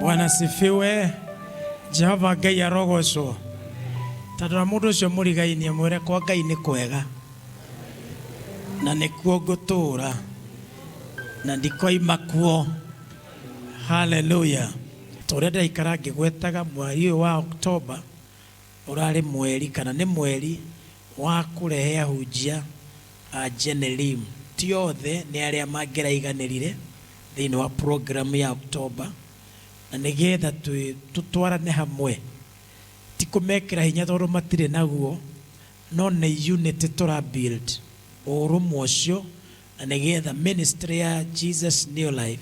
Bwana sifiwe. Jehova Ngai arogocwo. Tandå mundu ucio murigainie mwire kwa Ngai ni kwega na nikuo ngutura na ndikoima kuo. Hallelujah. Tore ndaikara ngigwetaga mweri wa Oktoba urari mweri kana ni mweri wa kurehe ahunjia a Jenelim. Ti othe ni aria mangiraiganirire thiini wa program ya Oktoba na nigetha tutwarane hamwe ti kumekira hinya tondu matire naguo no ni unity tura build urumwe ucio na nigetha ministry ya Jesus New Life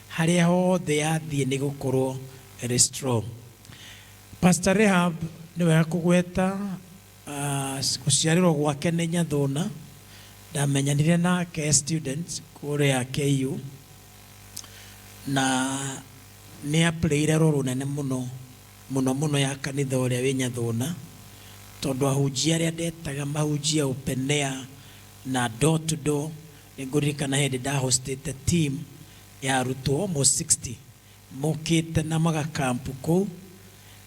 haria hothe yathie ni gukorwo iri strong. Pastor Rehab niwe akugweta guciarirwo gwake ni Nyathuna ndamenyanire nake students kuria KU na ni apleire roro nene muno ya kanitha uria wi Nyathuna tondu ahunjia aria ndetaga mahunjia upenea na door to door niguririkana hindi da hosted team ya arutwo almost 60 mokite na magakampu kou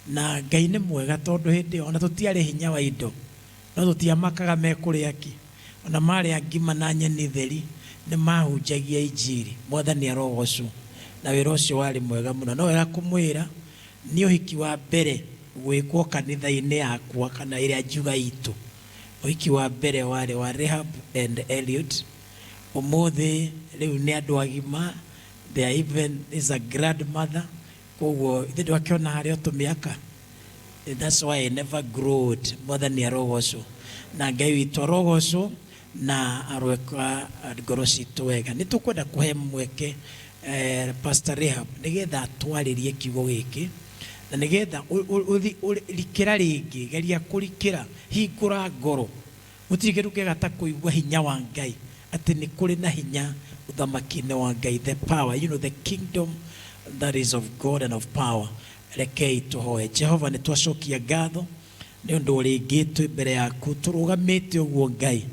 na Ngai ni mwega tondu hindi ona tutiari hinya wa indo no tutiamakaga mekuria ki ona mari angima na nyeni theri ni mahunjagia injiri mwathani arogocwo na wira ucio wari mwega muno no wega kumwira ni uhiki wa mbere gwikwo kanitha-ini yakwa kana iria njuga itu. Uhiki wa mbere wari wa Rehab and Elliot. Umuthi riu ni andu agima, there even is a grandmother koguo ithe ndwakiona haria tumiaka. That's why I never growed mwathani arogocwo na Ngai witu arogocwo na arweka ngoro citu wega. Nitukwenda kuhe mweke Pastor Rehab nigetha atwaririe kiugo giki na nigetha likira ringi geria kurikira hingura ngoro mutirike gata kuigua hinya wa Ngai ati ni kuri na hinya uthamaki-ini wa Ngai, the power, the kingdom that is of God and of power. Rekei tuhoe. Jehova ni twacokia ngatho ni undu uringitwe mbere yaku turugamite uguo Ngai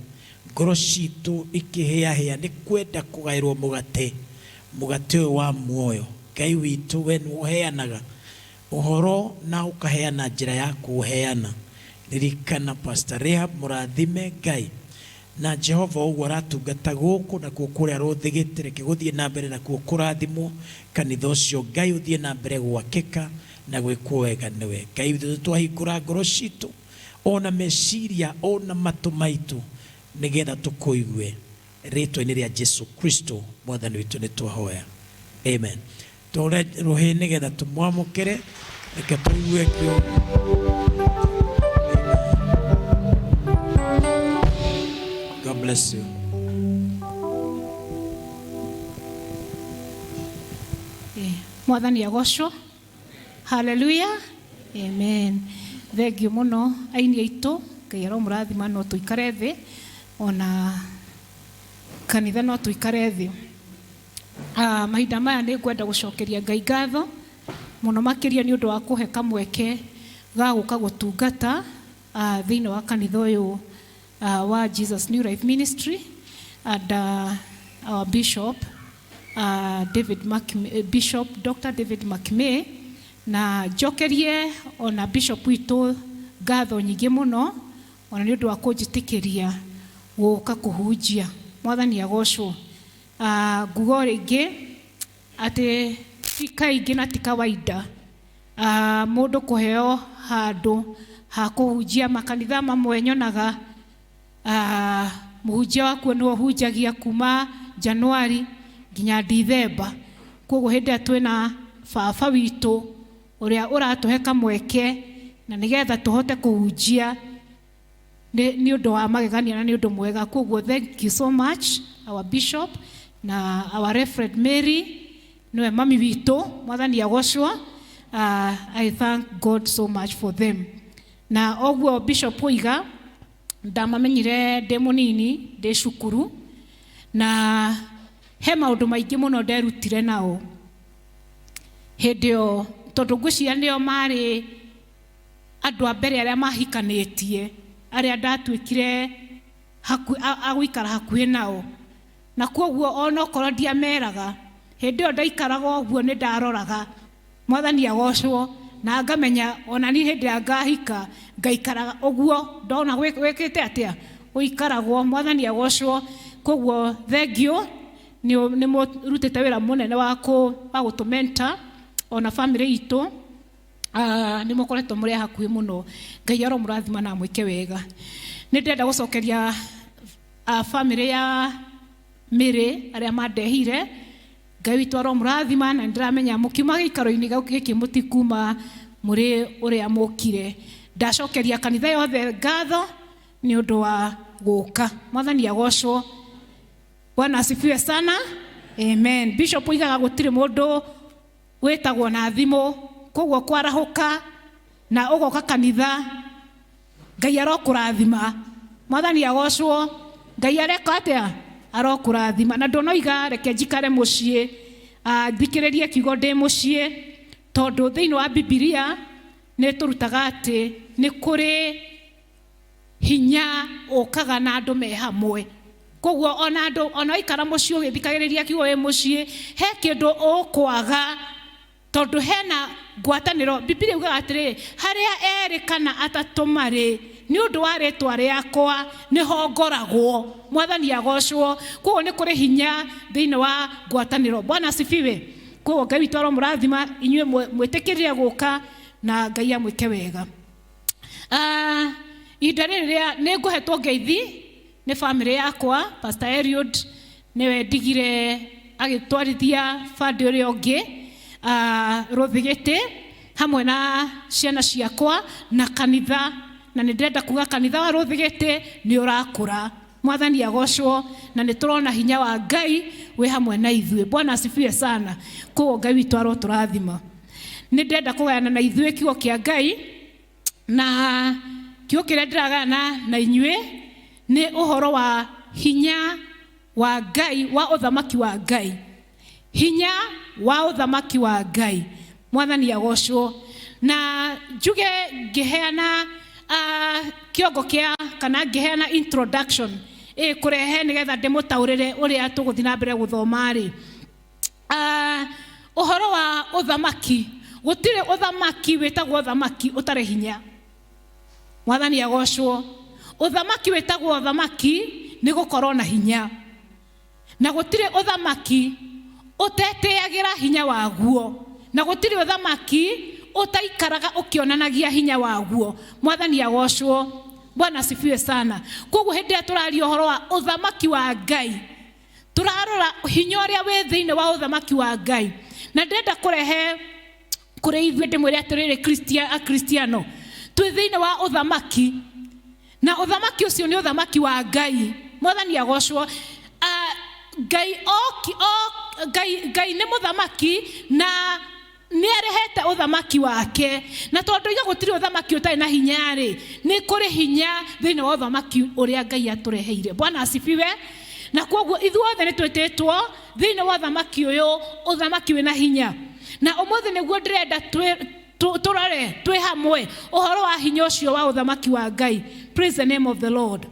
ngoro citu ikihia ni kwenda kugairwo mugate wa muoyo. Ngai witu we uheanaga uhoro na ukaheana njira ya kuheana. Ririkana Pastor Rehab murathime Ngai na Jehova uguo aratungata guku na kukuria ruthigitire kiguthie na mbere na kurathimwo kanitha ucio Ngai uthie na mbere gwakika na gwikwo wega niwe. Ngai witu twahingura ngoro citu ona meciria ona matu maitu nigetha tukuigue ritwa-ini ria Jesu Kristo mwathani witu ni twahoya, amen. Tore rohe nigetha tumwamukire reke tuigue kio. God bless you. Mwathani agocwo. Hallelujah, amen. Thank you muno aini aitu Ngai aromurathima no tuikare thi ona kanitha no tuikare thi. Mahinda maya ni ngwenda gucokeria Ngai ngatho muno makiria ni undu wa kuhe kamweke ga guka gutungata thiini wa kanitha uyu wa Jesus New Life Ministry and our bishop Bishop Dr. David Makime na jokerie ona bishop witu ngatho nyingi muno ona ni undu wa kunjitikiria guka kuhunjia. Mwathani agocwo. Ngugo ringi ati ti kaingi na ti kawaida mundu kuheo handu ha kuhunjia. Makanitha mamwe nyonaga muhunjia waku ni uhunjagia kuma Januari nginya Dithemba. Koguo hindi twina baba witu uria uratuhe kamweke na nigetha tuhote kuhunjia ni undu wa magegania na ni undu mwega. Koguo thank you so much our bishop na our Reverend Mary no mami witu mwathani agocwo. I thank God so much for them. Na oguo bishop oiga ndamamenyire ndi munini ndi cukuru na he maundu maingi muno nderutire nao hindio tondu ngwiciria nio mari andu a mbere aria mahikanitie aria ndatwikire agwikara hakuhi nao na koguo ona okorwo ndiameraga hindi o ndaikaraga oguo ni ndaroraga Mwathani agocwo na ngamenya ona ni hindi ngahika ngaikara oguo ndona wekete atia uikaragwo. Mwathani agocwo. Koguo thengio ni murutite wira munene wa gutumenta ona family itu. Ni mukoretwo muri hakuhi muno. Ngai aro murathima na mwike wega. Ni ndenda gucokeria family ya Miri aria mandehire. Ngai witu aro murathima na ndiramenya mukiuma gikaro-ini giki mutikuma muri uria mukire. Ndacokeria kanitha yothe ngatho ni undu wa guka. Mwathani agocwo. Bwana asifiwe sana. Amen. Bishop oigaga gutire mundu wetagwo na thimo, koguo kwarahuka na ugoka kanitha Ngai arokurathima. Mwathani agocwo. Ngai areka atia arokurathima na ndonoiga reke njikare mucii thikiririe kiugo ndi mucii tondu thiini wa Biblia ni turutaga ati ni kuri hinya ukaga na andu me hamwe. Koguo ona andu ona ikara mucii ugithikagiriria kiugo wi mucii he kindu ukwaga tondu hena ngwataniro. Biblia yugaga atiri haria eri kana atatu mari ni undu wa ritwa riakwa niho ngoragwo. Mwathani agocwo. Koguo ni kuri hinya thiini wa ngwataniro. Bwana asifiwe. Koguo Ngai witu aro murathima inyue mwitikirire guka na Ngai amwike wega. Ihinda riria ni nguhetwo ngeithi ni family yakwa. Pastor Eliud niwe ndigire agitwarithia fadi uria ungi Ruthigiti hamwe na ciana ciakwa na kanitha, na ni ndenda kuga kanitha wa Ruthigiti ni urakura. Mwathani agocwo na ni turona hinya wa Ngai we hamwe na ithue. Bwana asifiwe sana. Koguo Ngai witu aro turathima. Ni ndenda kugayana na ithue kiugo kia Ngai, na kiugo kiria ndiragayana na inyue ni uhoro wa hinya wa Ngai, wa uthamaki wa Ngai. Hinya wa uthamaki wa Ngai. Mwathani agocwo. Na njuge ngiheana kiongo kia kana ngiheana introduction kurehe nigetha ndimutaurire uria tuguthi na mbere guthoma ri. Uhoro wa uthamaki. Gutire uthamaki wetagwo uthamaki utare hinya. Mwathani agocwo. Uthamaki wetagwo uthamaki ni gukorwo na hinya. Na gutire uthamaki uteteagira hinya waguo. Na gutire uthamaki utaikaraga ukionanagia hinya waguo. Mwathani agocwo. Bwana asifiwe sana. Koguo hindi turari uhoro wa uthamaki wa Ngai, turarora hinya uria we thiini wa uthamaki wa Ngai. Na ndenda kurehe kuri ithue ndimwire atiriri Kristiano twi thiini wa uthamaki, na uthamaki ucio ni uthamaki wa Ngai. Mwathani agocwo. Ngai ni muthamaki na ni arehete uthamaki wake, na tondu iga gutiri uthamaki utari na hinya ri ni kuri hinya thiini wa uthamaki uria Ngai atureheire. Bwana asifiwe. Na koguo ithuothe ni twetitwo thiini wa uthamaki uyu, uthamaki wina hinya. Na umuthi niguo ndirenda turore twi hamwe uhoro wa hinya ucio wa uthamaki wa Ngai. Praise the name of the Lord.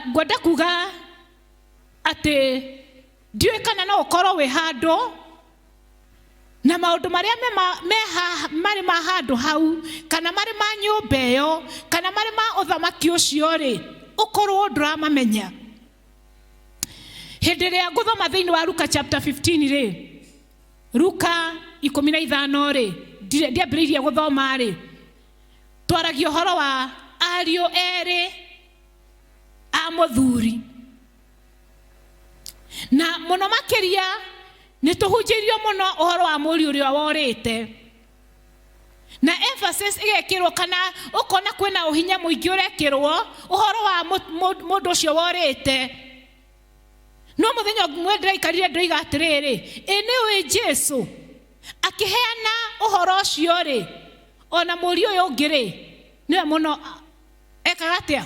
Ngwenda kuga ati ndiwe kana no ukorwo wi handu na maundu maria mari ma handu hau kana mari ma nyumba iyo kana mari ma uthamaki ucio ri ukorwo nduramamenya. Hindi ria nguthoma thiini wa Luka chapter 15 ri, Luka 15 ri ndiambiriirie guthoma ri, twaragia uhoro wa ariu eri a muthuri. Na muno makiria ni tuhunjirio muno uhoro wa muri uria worite, na emphasis igekirwo kana ukona kwina uhinya muingi urekirwo uhoro wa mundu ucio worite. No muthenya mwe ndiraikaririe ndoiga atiriri ini wi Jesu akiheana uhoro ucio ri ona muri uyu ungi ri niwe muno ekaga atia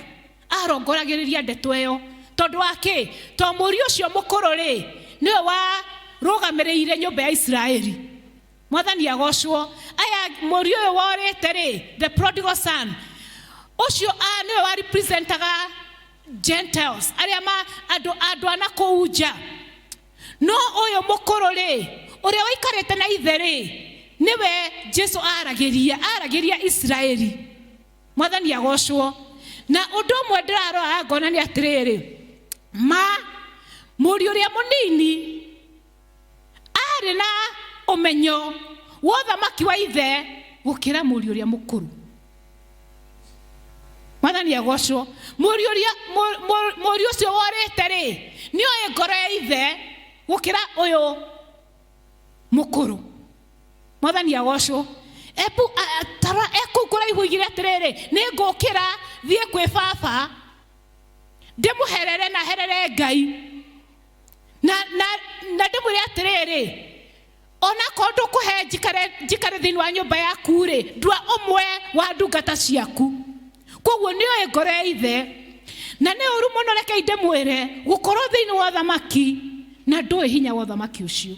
arongoragiriria ndeto iyo tondu waki to muri ucio mukuru ri niwe wa rugamiriire nyumba ya Israeli. Mwathani agocwo. Aya muri uyu worite ri the prodigal son ucio niwe wa representaga Gentiles aria ma andu ana kuuja. No uyu mukuru ri uria waikarite na ithe ri niwe Jesu aragiria Israeli. Mwathani agocwo. Na undu mwe ndirarora ngona ni atiriri, muri uria munini ari na umenyo wa uthamaki wa ithe gukira muri uria mukuru. Mwathani agocwo. Muri ucio worite ri ni oe ngoro ya ithe gukira uyu mukuru. Mwathani agocwo. Ebu tara ekukura igwigire atiriri ni ngukira thie kwi baba ndimuherere na herere Ngai na ndimwire atiriri ona kondu kuhe njikare thini wa nyumba yaku ri ndua umwe wa ndungata ciaku. Koguo ni oe ngoro ya ithe na ni uru muno reke ndimwire gukorwo thini wa uthamaki na ndui hinya wa uthamaki ucio.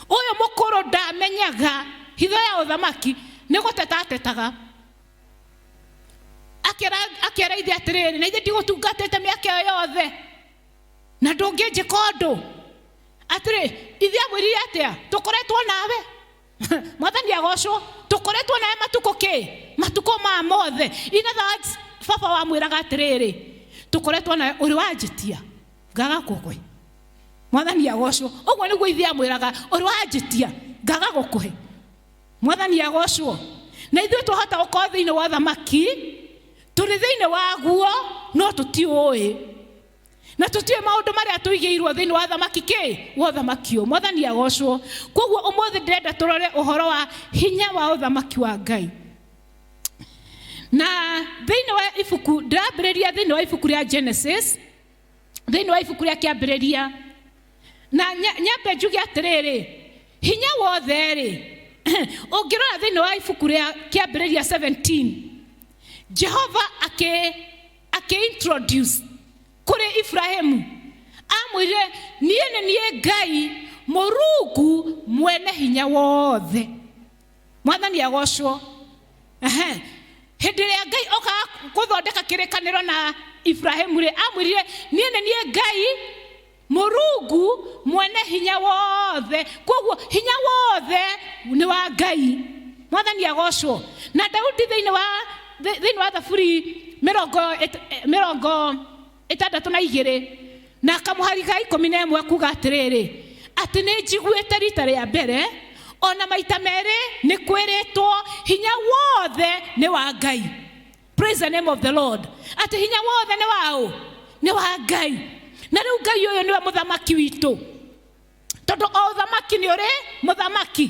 Uyu mukuru ndamenyaga hitho ya uthamaki ni gutetatetaga akera ithe atiriri na ithe ndigutungatite miaka yothe na ndunginjika undu atiri ithe amwirire atia tukoretwo nawe. Mwathani agocwo. Tukoretwo nawe matuko ma mothe. In other words, baba wamwiraga atiriri tukoretwo nawe uri wanjitia ngaga kukuhe. Mwathani agocwo. Uguo niguo ithe amwiraga uri wanjitia ngaga gukuhe. Mwathani agocwo. Na ithuĩ twahota gũkorwo thĩinĩ wa uthamaki tũrĩ thĩinĩ waguo no tũtiũĩ na tũtiũĩ maũndũ marĩa tũigĩirwo thĩinĩ wa uthamaki wa uthamaki ũyũ. Mwathani agocwo. Koguo ũmũthĩ ndĩrenda tũrore ũhoro wa hinya wa uthamaki wa Ngai. Na thĩinĩ wa ibuku ndĩrambĩrĩria thĩinĩ wa ibuku rĩa Genesis, thĩinĩ wa ibuku rĩa kĩambĩrĩria, na nyambe njuge atirĩrĩ hinya wothe rĩ ungirora thĩinĩ wa ibuku rĩa kĩambĩrĩria 17 Jehova introduce kuri Ibrahimu amwire niĩ nĩ niĩ Ngai Mũrungu mwene hinya wothe. Mwathani agocwo. Hĩndĩ ĩrĩa Ngai oka gũthondeka kĩrĩkanĩro na Ibrahimu rĩ amwirire niĩ nĩ niĩ Ngai Mũrungu mwene hinya wothe. Koguo hinya wothe ni wa Ngai. Mwathani agocwo. Na Daudi thĩinĩ wa Thaburi 62 na kamuhari ga 11 kuga atiriri ati ni njiguĩte rita rĩa mbere ona maita merĩ nĩ kwĩrĩtwo hinya wothe ni wa Ngai. Praise the name of the Lord. Ati hinya wothe ni wao ni wa Ngai. Na rĩu Ngai ũyũ nĩwe mũthamaki witũ. Tondũ o ũthamaki nĩ ũrĩ mũthamaki.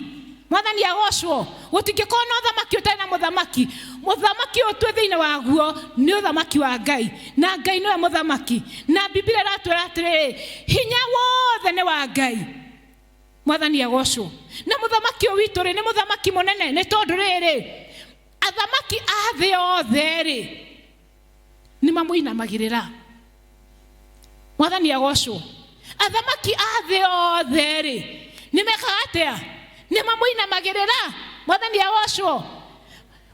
Mwathani agocwo. Gũtingĩkorwo na ũthamaki ũtarĩ na mũthamaki. Mũthamaki ũyũ twĩ thĩinĩ waguo nĩ ũthamaki wa Ngai. Na Ngai nĩwe mũthamaki. Na Biblia ĩratwĩra atĩrĩ hinya wothe nĩ wa Ngai. Mwathani agocwo. Na mũthamaki ũyũ witũ rĩ nĩ mũthamaki mũnene nĩ tondũ rĩrĩ athamaki a thĩ yothe rĩ nĩ mamũinamagĩrĩra. Mwathani agocwo. Athamaki a thĩ yothe rĩ nĩ mekaga atĩa nĩ mamũinamagĩrĩra. Mwathani agocwo.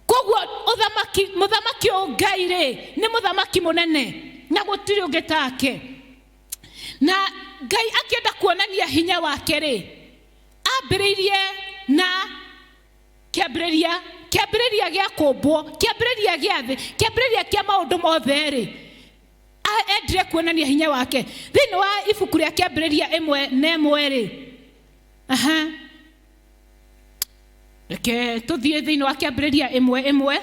Koguo mũthamaki ũyũ Ngai rĩ nĩ mũthamaki mũnene na gũtirĩ ũngĩ take. Na Ngai akĩenda kuonania hinya wake rĩ ambĩrĩirie na kĩambĩrĩria gĩa kũmbwo, kĩambĩrĩria gĩa thĩ, kĩambĩrĩria kĩa maũndũ mothe rĩ endire kuonania hinya wake thĩinĩ wa ibuku rĩa kĩambĩrĩria 1:1 rĩ. Reke tũthiĩ thĩinĩ wa kĩambĩrĩria 1:1.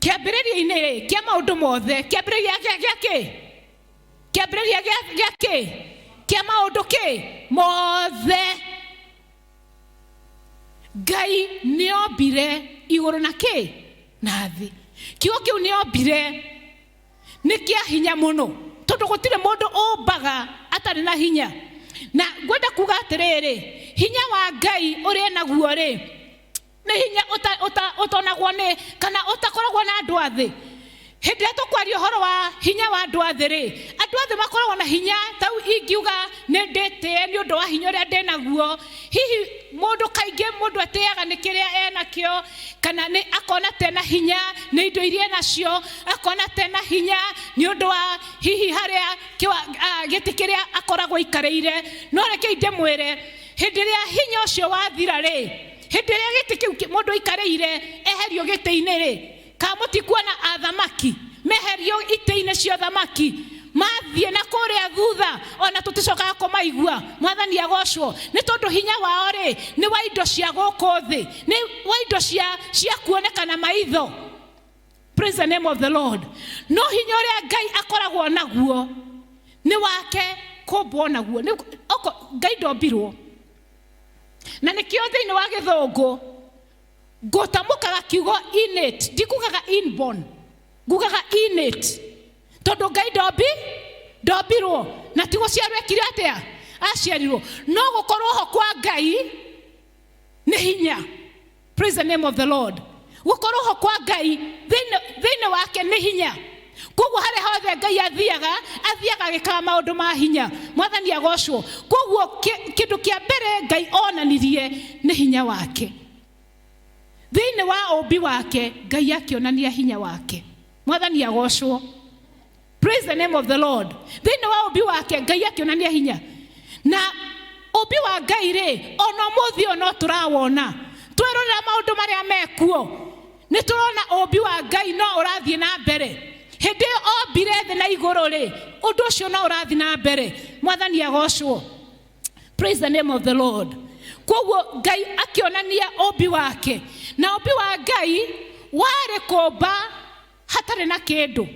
Kĩambĩrĩria-inĩ kĩa maũndũ mothe, kĩambĩrĩria kĩa maũndũ mothe Ngai nĩombire igũrũ na thĩ. Kiugo kĩu nĩombire nĩ kĩa hinya mũno tondũ gũtirĩ mũndũ ũmbaga atarĩ na hinya. Na ngwenda kuga atĩrĩrĩ hinya wa Ngai ũrĩ naguo rĩ nĩ hinya ũtonagwo nĩ kana ũtakoragwo na andũ a thĩ. Hĩndĩ ĩrĩa tũkwaria ũhoro wa hinya wa andũ a thĩ rĩ andũ a thĩ makoragwo na hinya ta ingiuga nĩ ndĩtĩe nĩ ũndũ wa hinya ũrĩa ndĩ naguo. hihi mundu kainge mundu ateaga ni kiria ena kio kana ni akona tena hinya ni indo iria nacio akona tena hinya ni undu wa hihi haria giti kiria akoragwo ikareire no reke ndemwire hindi ria hinya ucio wathira ri hindi ria giti kiu mundu ikareire eherio giti-ini ri kamutikuona athamaki meherio ite-ini cio thamaki mathie na kuria thutha ona tuticokaga kumaigua mwathani agocwo ni tondu hinya wao ri ni wa indo cia guku thi ni wa indo cia kuonekana maitho. Praise the name of the Lord. No hinya uria Ngai akoragwo naguo ni wake kumbwo naguo ni Ngai ndombirwo na nikio thiini wa githungu ngutamukaga kiugo innate ndikugaga inborn ngugaga innate tondu Ngai ndombirwo na tigo ciarwekire atia aciarirwo no gukorwo ho kwa Ngai ni hinya. Praise the name of the Lord. Gukorwo ho kwa Ngai thiini wake ni hinya koguo hare hothe Ngai athiaga gikaga maundu ma hinya mwathani agocwo koguo kindu kia mbere Ngai onanirie ni hinya wake thiini wa umbi wake Ngai akionania hinya wake mwathani agocwo. Praise the name of the Lord. Thiini wa umbi wake Ngai akionania hinya na umbi wa Ngai ri ona muthio no turawona twirorera maundu maria mekuo ni turona umbi wa Ngai no urathie na mbere hindi ombire thi na iguru ri undu ucio no urathie na mbere mwathani agocwo. Praise the name of the Lord. Koguo Ngai akionania umbi wake na umbi wa Ngai wari kumba hatari na kindu.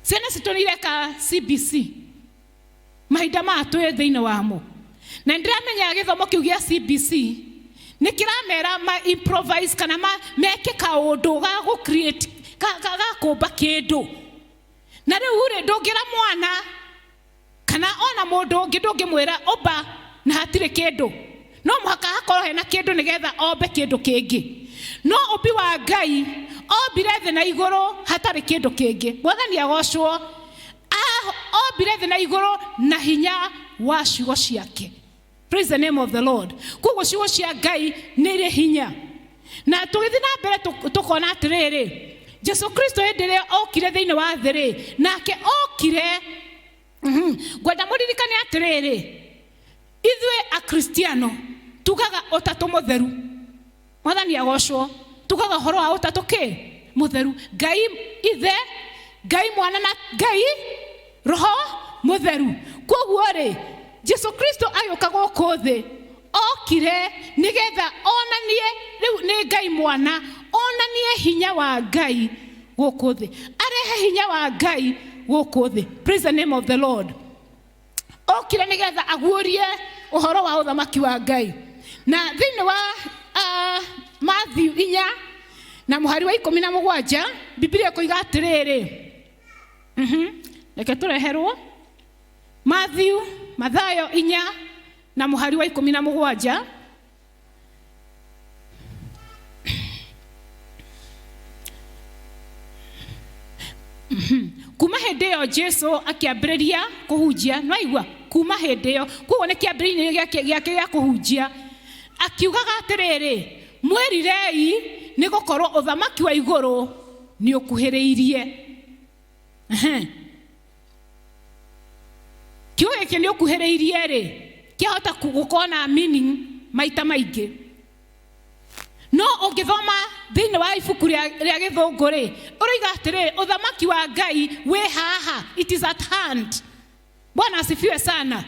Ciana citonire ka CBC mahinda matwe thiini wamo na ndiramenya githomo kiu gia CBC ni kiramera ma improvise kana meke kaundu ga go create ga kumba kindu na riu ri ndungira mwana kana ona mundu ungi ndungimwira umba na hatire kindu no muhaka hakorwo hena kindu nigetha ombe kindu kingi no umbi wa Ngai ombire thi na iguru hatari kindu kingi mwathani agocwo ombire thi na iguru na hinya wa ciugo ciake. Praise the name of the Lord. Koguo ciugo cia Ngai ni ri hinya na tugithi na mbere tukona atiriri Jesu Kristo endere okire thiini wa thiri nake okire gwenda muririkane atiriri ithwe a Kristiano tugaga utatu mutheru mwathani agocwo tugaga horo wa utatu ki mutheru Ngai ithe Ngai mwana na Ngai roho mutheru. Koguo ri Jesu Kristo ayoka guku thi okire nigetha onanie riu ni Ngai mwana onanie hinya wa Ngai guku thi arehe hinya wa Ngai guku thi. Praise the name of the Lord. Okire nigetha aguorie uhoro wa uthamaki wa Ngai na thiini wa Matthew 4 na muhari wa 17 Biblia koiga atiriri reke tureherwo Mathayo 4 na muhari wa 17 kuma hindi yo Jesu akiambiriria kuhunjia no igua kuma hindi yo kuo ne kiambiriria giake gia kuhunjia akiugaga atiriri mwirirei ni gukorwo uthamaki wa iguru ni ukuhiriirie kiugo giki ni ukuhiriirie ri kiahota gukona meaning maita maingi no ungithoma thiini wa ibuku ria githungu ri uriga atiriri uthamaki wa Ngai wi haha it is at hand. Bwana asifiwe sana.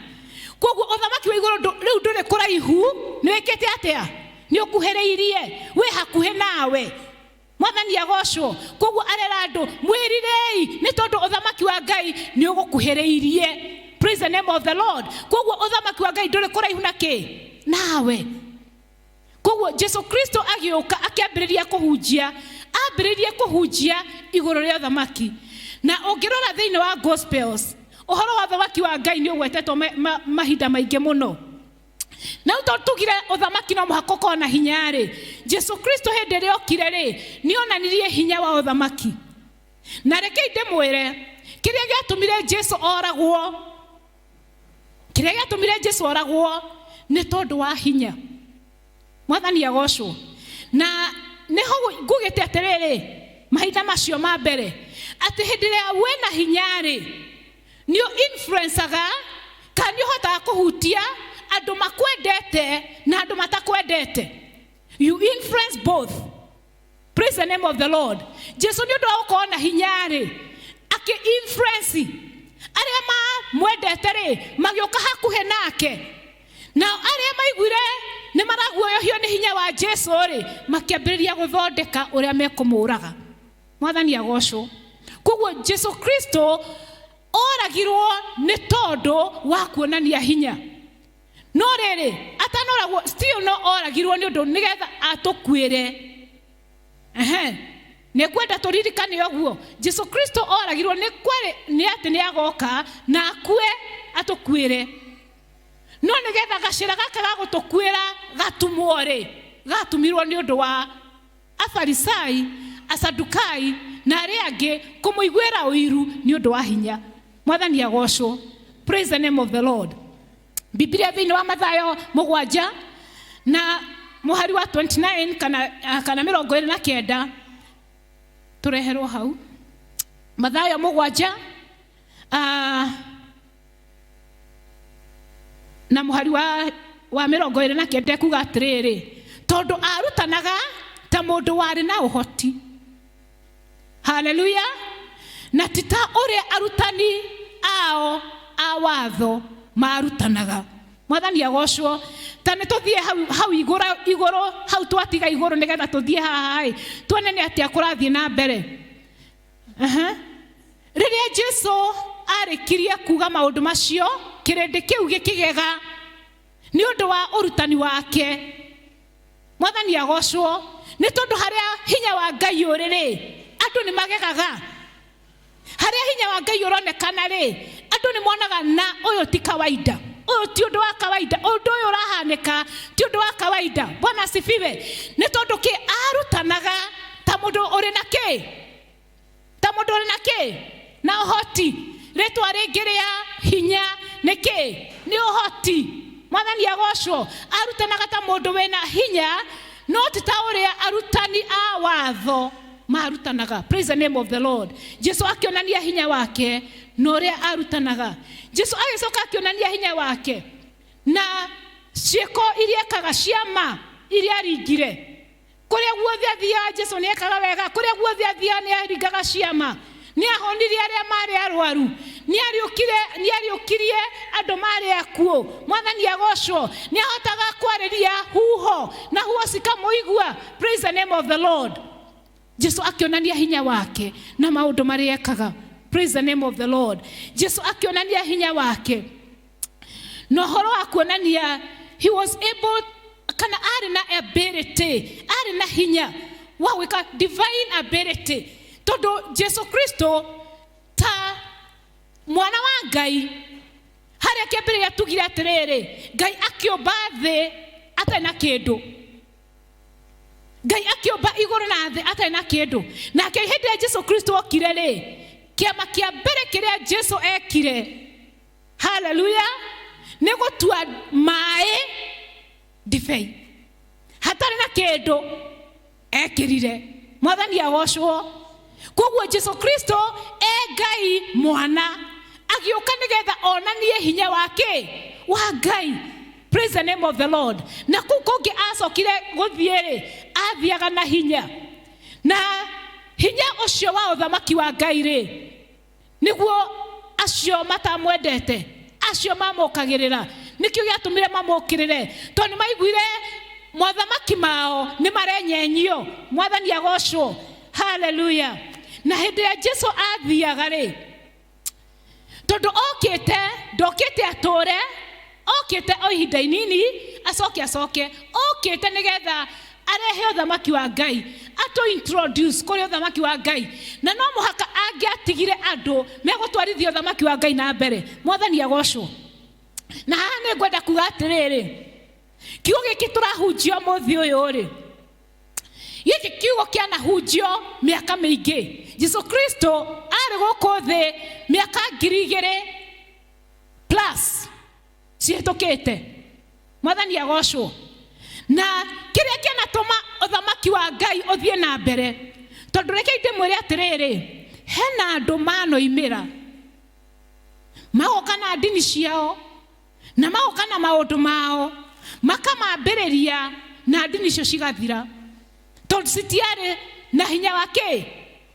Koguo uthamaki wa iguru riu nduri kuraihu ni wikite atia ni ukuhiriirie wi hakuhi nawe mwathani agocwo. Koguo arera andu mwirirei ni tondu uthamaki wa Ngai ni ugukuhiriirie. Praise the name of the Lord. Koguo uthamaki wa Ngai nduri kuraihu naki nawe. Koguo Jesu Kristo agioka akiambiriria kuhunjia ambiririe kuhunjia iguru ria uthamaki na ungirora thiini wa Gospels uhoro wa uthamaki wa Ngai ni ugwetetwo mahinda maingi muno na utotugire uthamaki no muhakoko na hinya ri Jesu Kristo hindi ri okire ri ni onanirie hinya wa uthamaki na reke ndemwire kiria giatumire Jesu oragwo Kĩrĩa gĩatũmire Jesũ oragwo nĩ tondũ wa hinya. Mwathani agocwo. Na nĩho ngugĩte atĩrĩrĩ mahinda macio ma mbere atĩ hĩndĩ ĩrĩa wĩna hinya-rĩ nĩ influencaga kana nĩ ũhotaga kũhutia andũ makwendete na andũ matakwendete. You influence both. Praise the name of the Lord. Jesũ nĩ ũndũ wa gũkorwo na hinya-rĩ akĩ-influence arĩa mamwendete-rĩ magĩũka hakuhĩ nake, nao arĩa maiguire nĩ maraguoyohio nĩ hinya wa Jesũ-rĩ makĩambĩrĩria gũthondeka ũrĩa mekũmũraga. Mwathani agocwo. Koguo Jesũ Kristo oragirwo nĩ tondũ wa kuonania hinya. No rĩrĩ atanoragwo still no oragirwo nĩ ũndũ nĩgetha atũkuĩre. Nĩ kwenda tũririkane ũguo. Jesũ Kristo oragirwo nĩ atĩ nĩ agoka na akue atũkuĩre. No nĩgetha gacĩra gaka ga gũtũkuĩra gatumwo-rĩ gatumirwo nĩ ũndũ wa Afarisai, Asadukai na arĩa angĩ kũmũiguĩra ũiru nĩ ũndũ wa hinya. Mwathani agocwo. Praise the name of the Lord. Biblia thĩinĩ wa Mathayo 7 na mũhari wa 29 kana 29 tũreherwo hau. Mathayo 7 na mũhari wa 29 kuga atĩrĩrĩ, tondũ arutanaga ta mũndũ warĩ na ũhoti. Haleluya. Na ti ta ũrĩa arutani ao a watho marutanaga. Mwathani agocwo. Ta nĩ tũthiĩ hau igũrũ hau twatiga igũrũ nĩgetha tũthiĩ haha tuone nĩ atĩa kũrathiĩ na mbere. Rĩrĩa Jesũ arĩkirie kuga maũndũ macio kĩrĩndĩ kĩu gĩkĩgega nĩ ũndũ wa ũrutani wake. Mwathani agocwo. Nĩ tondũ harĩa hinya wa Ngai ũrĩ-rĩ andũ nĩ magegaga. Harĩa hinya wa Ngai ũronekana-rĩ andũ nĩ monaga na ũyũ ti kawaida. Ũyũ ti ũndũ wa kawaida. Ũndũ ũyũ ũrahanĩka ti ũndũ wa kawaida. Bwana asifiwe. Nĩ tondũ arutanaga ta mũndũ ũrĩ na kĩ? Ta mũndũ ũrĩ na kĩ? Na ũhoti. Rĩtwa rĩngĩ rĩa hinya nĩ kĩ? Nĩ ũhoti. Mwathani agocwo. Arutanaga ta mũndũ wĩna hinya no ti ta ũrĩa arutani a watho marutanaga. Praise the name of the Lord. Jesũ akĩonania hinya wake na ũrĩa arutanaga. Jesũ agĩcoka akĩonania hinya wake na ciĩko iria ekaga ciama iria aringire. Kũrĩa guothe athiaga Jesũ nĩ ekaga wega. Kũrĩa guothe athiaga nĩ aringaga ciama. Nĩ ahonirie arĩa marĩ arwaru. Nĩ ariũkirie andũ marĩ akuũ. Mwathani agocwo. Nĩ ahotaga kwarĩria huho na huho cikamũigua. Praise the name of the Lord. Jesũ akĩonania hinya wake na maũndũ marĩa ekaga. Praise the name of the Lord. Jesũ akĩonania hinya wake. No horo wa kuonania he was able kana arĩ na ability, arĩ na hinya wa gwĩka divine ability. Tondũ Jesũ Kristo ta mwana wa Ngai harĩa kĩambĩrĩria tugire atĩrĩrĩ Ngai akĩũmba thĩ atarĩ na kĩndũ. Ngai akĩũmba igũrũ na thĩ atarĩ na kĩndũ. Nake hĩndĩ ĩrĩa Jesũ Kristo okire-rĩ kĩama kĩa mbere kĩrĩa Jesũ ekire, haleluya, nĩ gũtua maĩ ndibei. Hatarĩ na kĩndũ ekirire. Mwathani agocwo. Koguo Jesũ Kristo Ngai mwana agĩũka nĩgetha onanie hinya wake wa Ngai. Praise the name of the Lord. Na kũu kũngĩ acokire gũthiĩ-rĩ athiaga na hinya. Na hinya ũcio wa ũthamaki wa Ngai-rĩ nĩguo acio matamwendete, acio mamũkagĩrĩra. Nĩkĩo gĩatũmire mamũkĩrĩre tondũ nĩmaiguire mothamaki mao nĩ marenyenyio. Mwathani agocwo. Hallelujah. Na hĩndĩ ĩrĩa Jesũ athiaga-rĩ tondũ ndokĩte atũre, okĩte o ihinda inini acoke okĩte nĩgetha arehe ũthamaki wa Ngai, atũ introduce kũrĩ ũthamaki wa Ngai. Na no mũhaka angĩatigire andũ megũtwarithia ũthamaki wa Ngai na mbere. Mwathani agocwo. Na haha nĩ ngwenda kuga atĩrĩrĩ kiugo gĩkĩ tũrahunjio mũthĩ ũyũ-rĩ gĩkĩ kiugo kĩanahunjio mĩaka mĩingĩ. Jesũ Kristo arĩ gũkũ thĩ mĩaka 2000 plus. cihetũkĩte. Mwathani agocwo. Na kĩrĩa kĩanatũma ũthamaki wa Ngai ũthiĩ na mbere, tondũ reke ndĩmwĩre atĩrĩrĩ, hena andũ manoimĩra magoka na ndini ciao na magoka na maũndũ mao makamambĩrĩria na ndini icio cigathira, tondũ citiarĩ na hinya wa kĩ?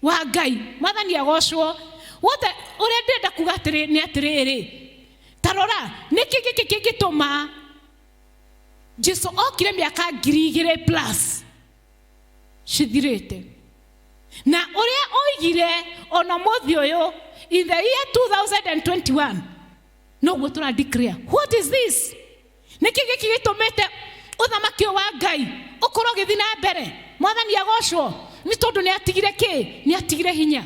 Wa Ngai. Mwathani agocwo. Wote ũrĩa ndĩrenda kuga nĩ atĩrĩrĩ, tarora nĩkĩ gĩkĩ kĩngĩtũma Jesũ okire mĩaka 2000 plus cithirĩte, na ũrĩa oigire ona mũthĩ ũyũ in the year 2021 noguo tũra declare. What is this? Nĩkĩ gĩkĩ gĩtũmĩte ũthamaki wa Ngai ũkorwo gĩthiĩ na mbere? Mwathani agocwo. Nĩ tondũ nĩ atigire kĩ? Nĩ atigire hinya,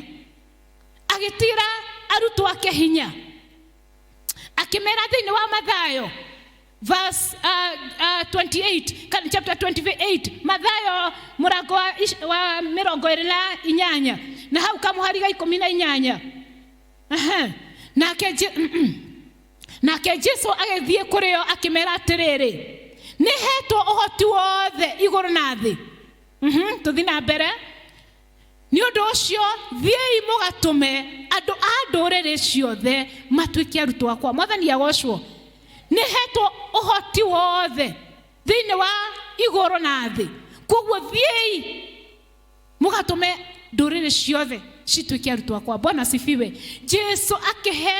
agĩtira arutwo ake hinya, akĩmera thĩinĩ wa Mathayo verse 28 kana chapter 28, Mathayo mũrango wa 28 na hau kamuhari ga 18. Nake Jesũ agĩthiĩ kũrĩ o akĩmera atĩrĩrĩ, nĩ hetwo ũhoti wothe igũrũ na thĩ. Tũthiĩ na mbere. Nĩ ũndũ ũcio thiĩi mũgatũme andũ a ndũrĩrĩ ciothe matuĩke arutwo akwa. Mwathani agocwo. Nĩ hetwo ũhoti wothe thĩinĩ wa igũrũ na thĩ. Koguo thiĩi mũgatũme ndũrĩrĩ ciothe cituĩke arutwo akwa. Bwana asifiwe. Jesũ akĩhe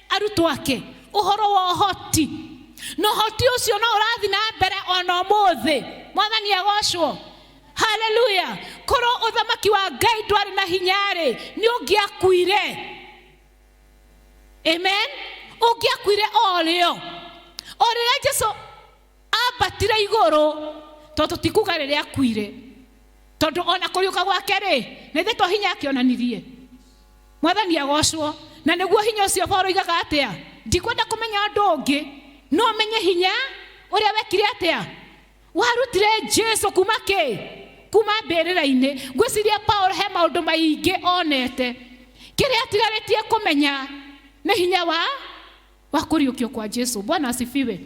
arutwo ake ũhoro wa ũhoti, na ũhoti ũcio no ũrathiĩ na mbere ona ũmũthĩ. Mwathani agocwo. Hallelujah. Korwo ũthamaki wa Ngai ndwarĩ na hinya-rĩ, nĩ ũngĩakuire. Amen. Ũngĩakuire o rĩo. O rĩrĩa Jesũ ambatire igũrũ, tondũ tũtikuga rĩrĩa akuire, tondũ ona kũriũka gwake-rĩ, nĩ thĩtwo hinya akĩonanirie. Mwathani agocwo. Na nĩguo hinya ũcio Paũlũ oigaga atĩa? Ndikwenda kũmenya ũndũ ũngĩ, no menye hinya ũrĩa wekire atĩa? Warutire Jesũ kuma kĩ? Kuma mbĩrĩra-inĩ. Ngwĩciria Paũlũ he maũndũ maingĩ onete. Kĩrĩa atigarĩtie kũmenya nĩ hinya wa kũriũkio kwa Jesũ. Bwana asifiwe.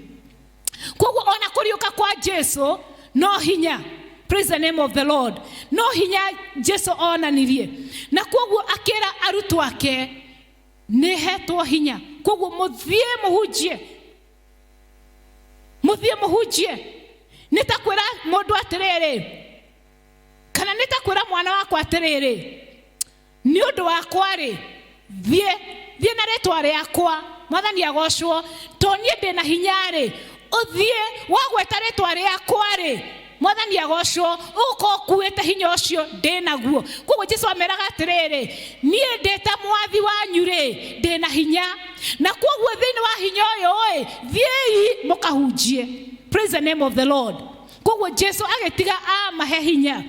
Koguo ona kũriũka kwa Jesũ no hinya. Praise the name of the Lord. No hinya Jesũ onanirie. Na koguo akĩra arutwo ake nĩ hetwo hinya. Koguo mũthiĩ mũhunjie. Mũthiĩ mũhunjie. Nĩ ta kwĩra mũndũ atĩrĩrĩ, kana nĩ ta kwĩra mwana wakwa atĩrĩrĩ, nĩ ũndũ wakwa-rĩ, thiĩ na rĩtwa rĩakwa. Mwathani agocwo. To niĩ ndĩ na hinya-rĩ, ũthiĩ wagweta rĩtwa rĩakwa-rĩ, Mwathani agocwo, ũgũkorwo ũkuĩte hinya ũcio ndĩ naguo. Koguo Jesũ ameraga atĩrĩrĩ, niĩ ndĩ ta mwathi wanyu-rĩ, ndĩ na hinya, na koguo thĩinĩ wa hinya ũyũ-ĩ, thiĩi mũkahunjie. Praise the name of the Lord. Koguo Jesũ agĩtiga amahe hinya.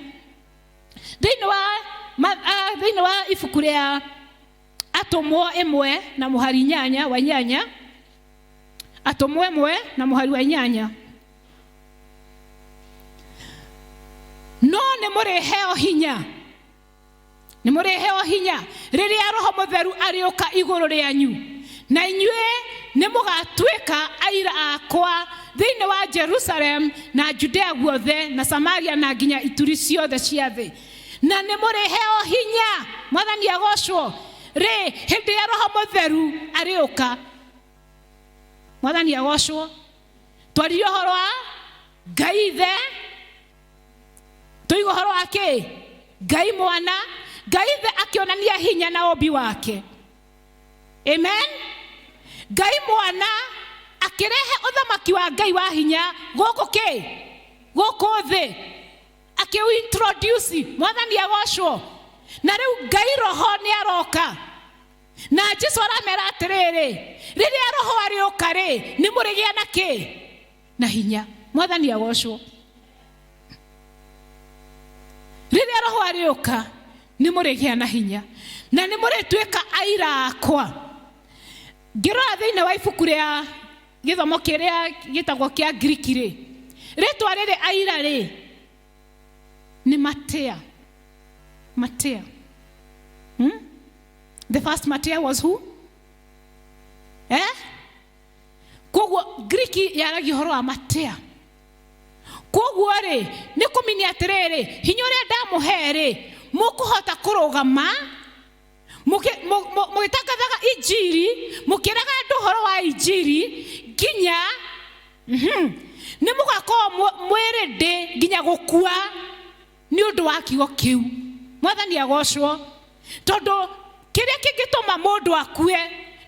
Thĩinĩ wa ibuku rĩa Atũmwo 1 na mũhari 8, Atũmwo 1 na mũhari wa 8. No nĩ mũrĩheo hinya. Nĩ mũrĩheo hinya rĩrĩa Roho Mũtheru arĩũka igũrũ rĩanyu, na inyuĩ nĩ mũgatuĩka aira akwa thĩinĩ wa Jerusalem na Judea guothe na Samaria na nginya ituri ciothe cia thĩ. Na nĩ mũrĩheo hinya. Mwathani agocwo. Hĩndĩ ya Roho Mũtheru arĩũka. Mwathani agocwo. Twaririe ũhoro wa Ngai Ithe, tũiga ũhoro wa kĩ? Ngai Mwana. Ngai Ithe akĩonania hinya na ũmbi wake. Amen. Ngai Mwana akĩrehe ũthamaki wa Ngai wa hinya gũkũ kĩ? Gũkũ thĩ. Akĩintroduce. Mwathani agocwo. Na rĩu Ngai Roho nĩ aroka. Na Jesũ aramera atĩrĩrĩ, rĩrĩa Roho arĩũka-rĩ, nĩ mũrĩgĩa na kĩ? Na hinya. Mwathani agocwo. Rĩrĩa Roho arĩũka, nĩ mũrĩgĩa na hinya, na nĩ mũrĩtuĩka aira akwa. Ngĩrora thĩinĩ wa ibuku rĩa gĩthomo kĩrĩa gĩtagwo kĩa Ngiriki-rĩ, rĩtwa rĩrĩ aira-rĩ, nĩ Matia. Matia. The first Matia was who? Koguo Greek yaragia horo wa matea. Koguo ri ni kumini atiriri hinya uria ndamuhere mukuhota kurugama mugitangathaga injiri mukiraga andu horo wa injiri ginya ni mugakorwo mwirinde ginya gukua ni undu wa kiugo kiu. Mwathani agocwo tondu kiria kingituma mundu akue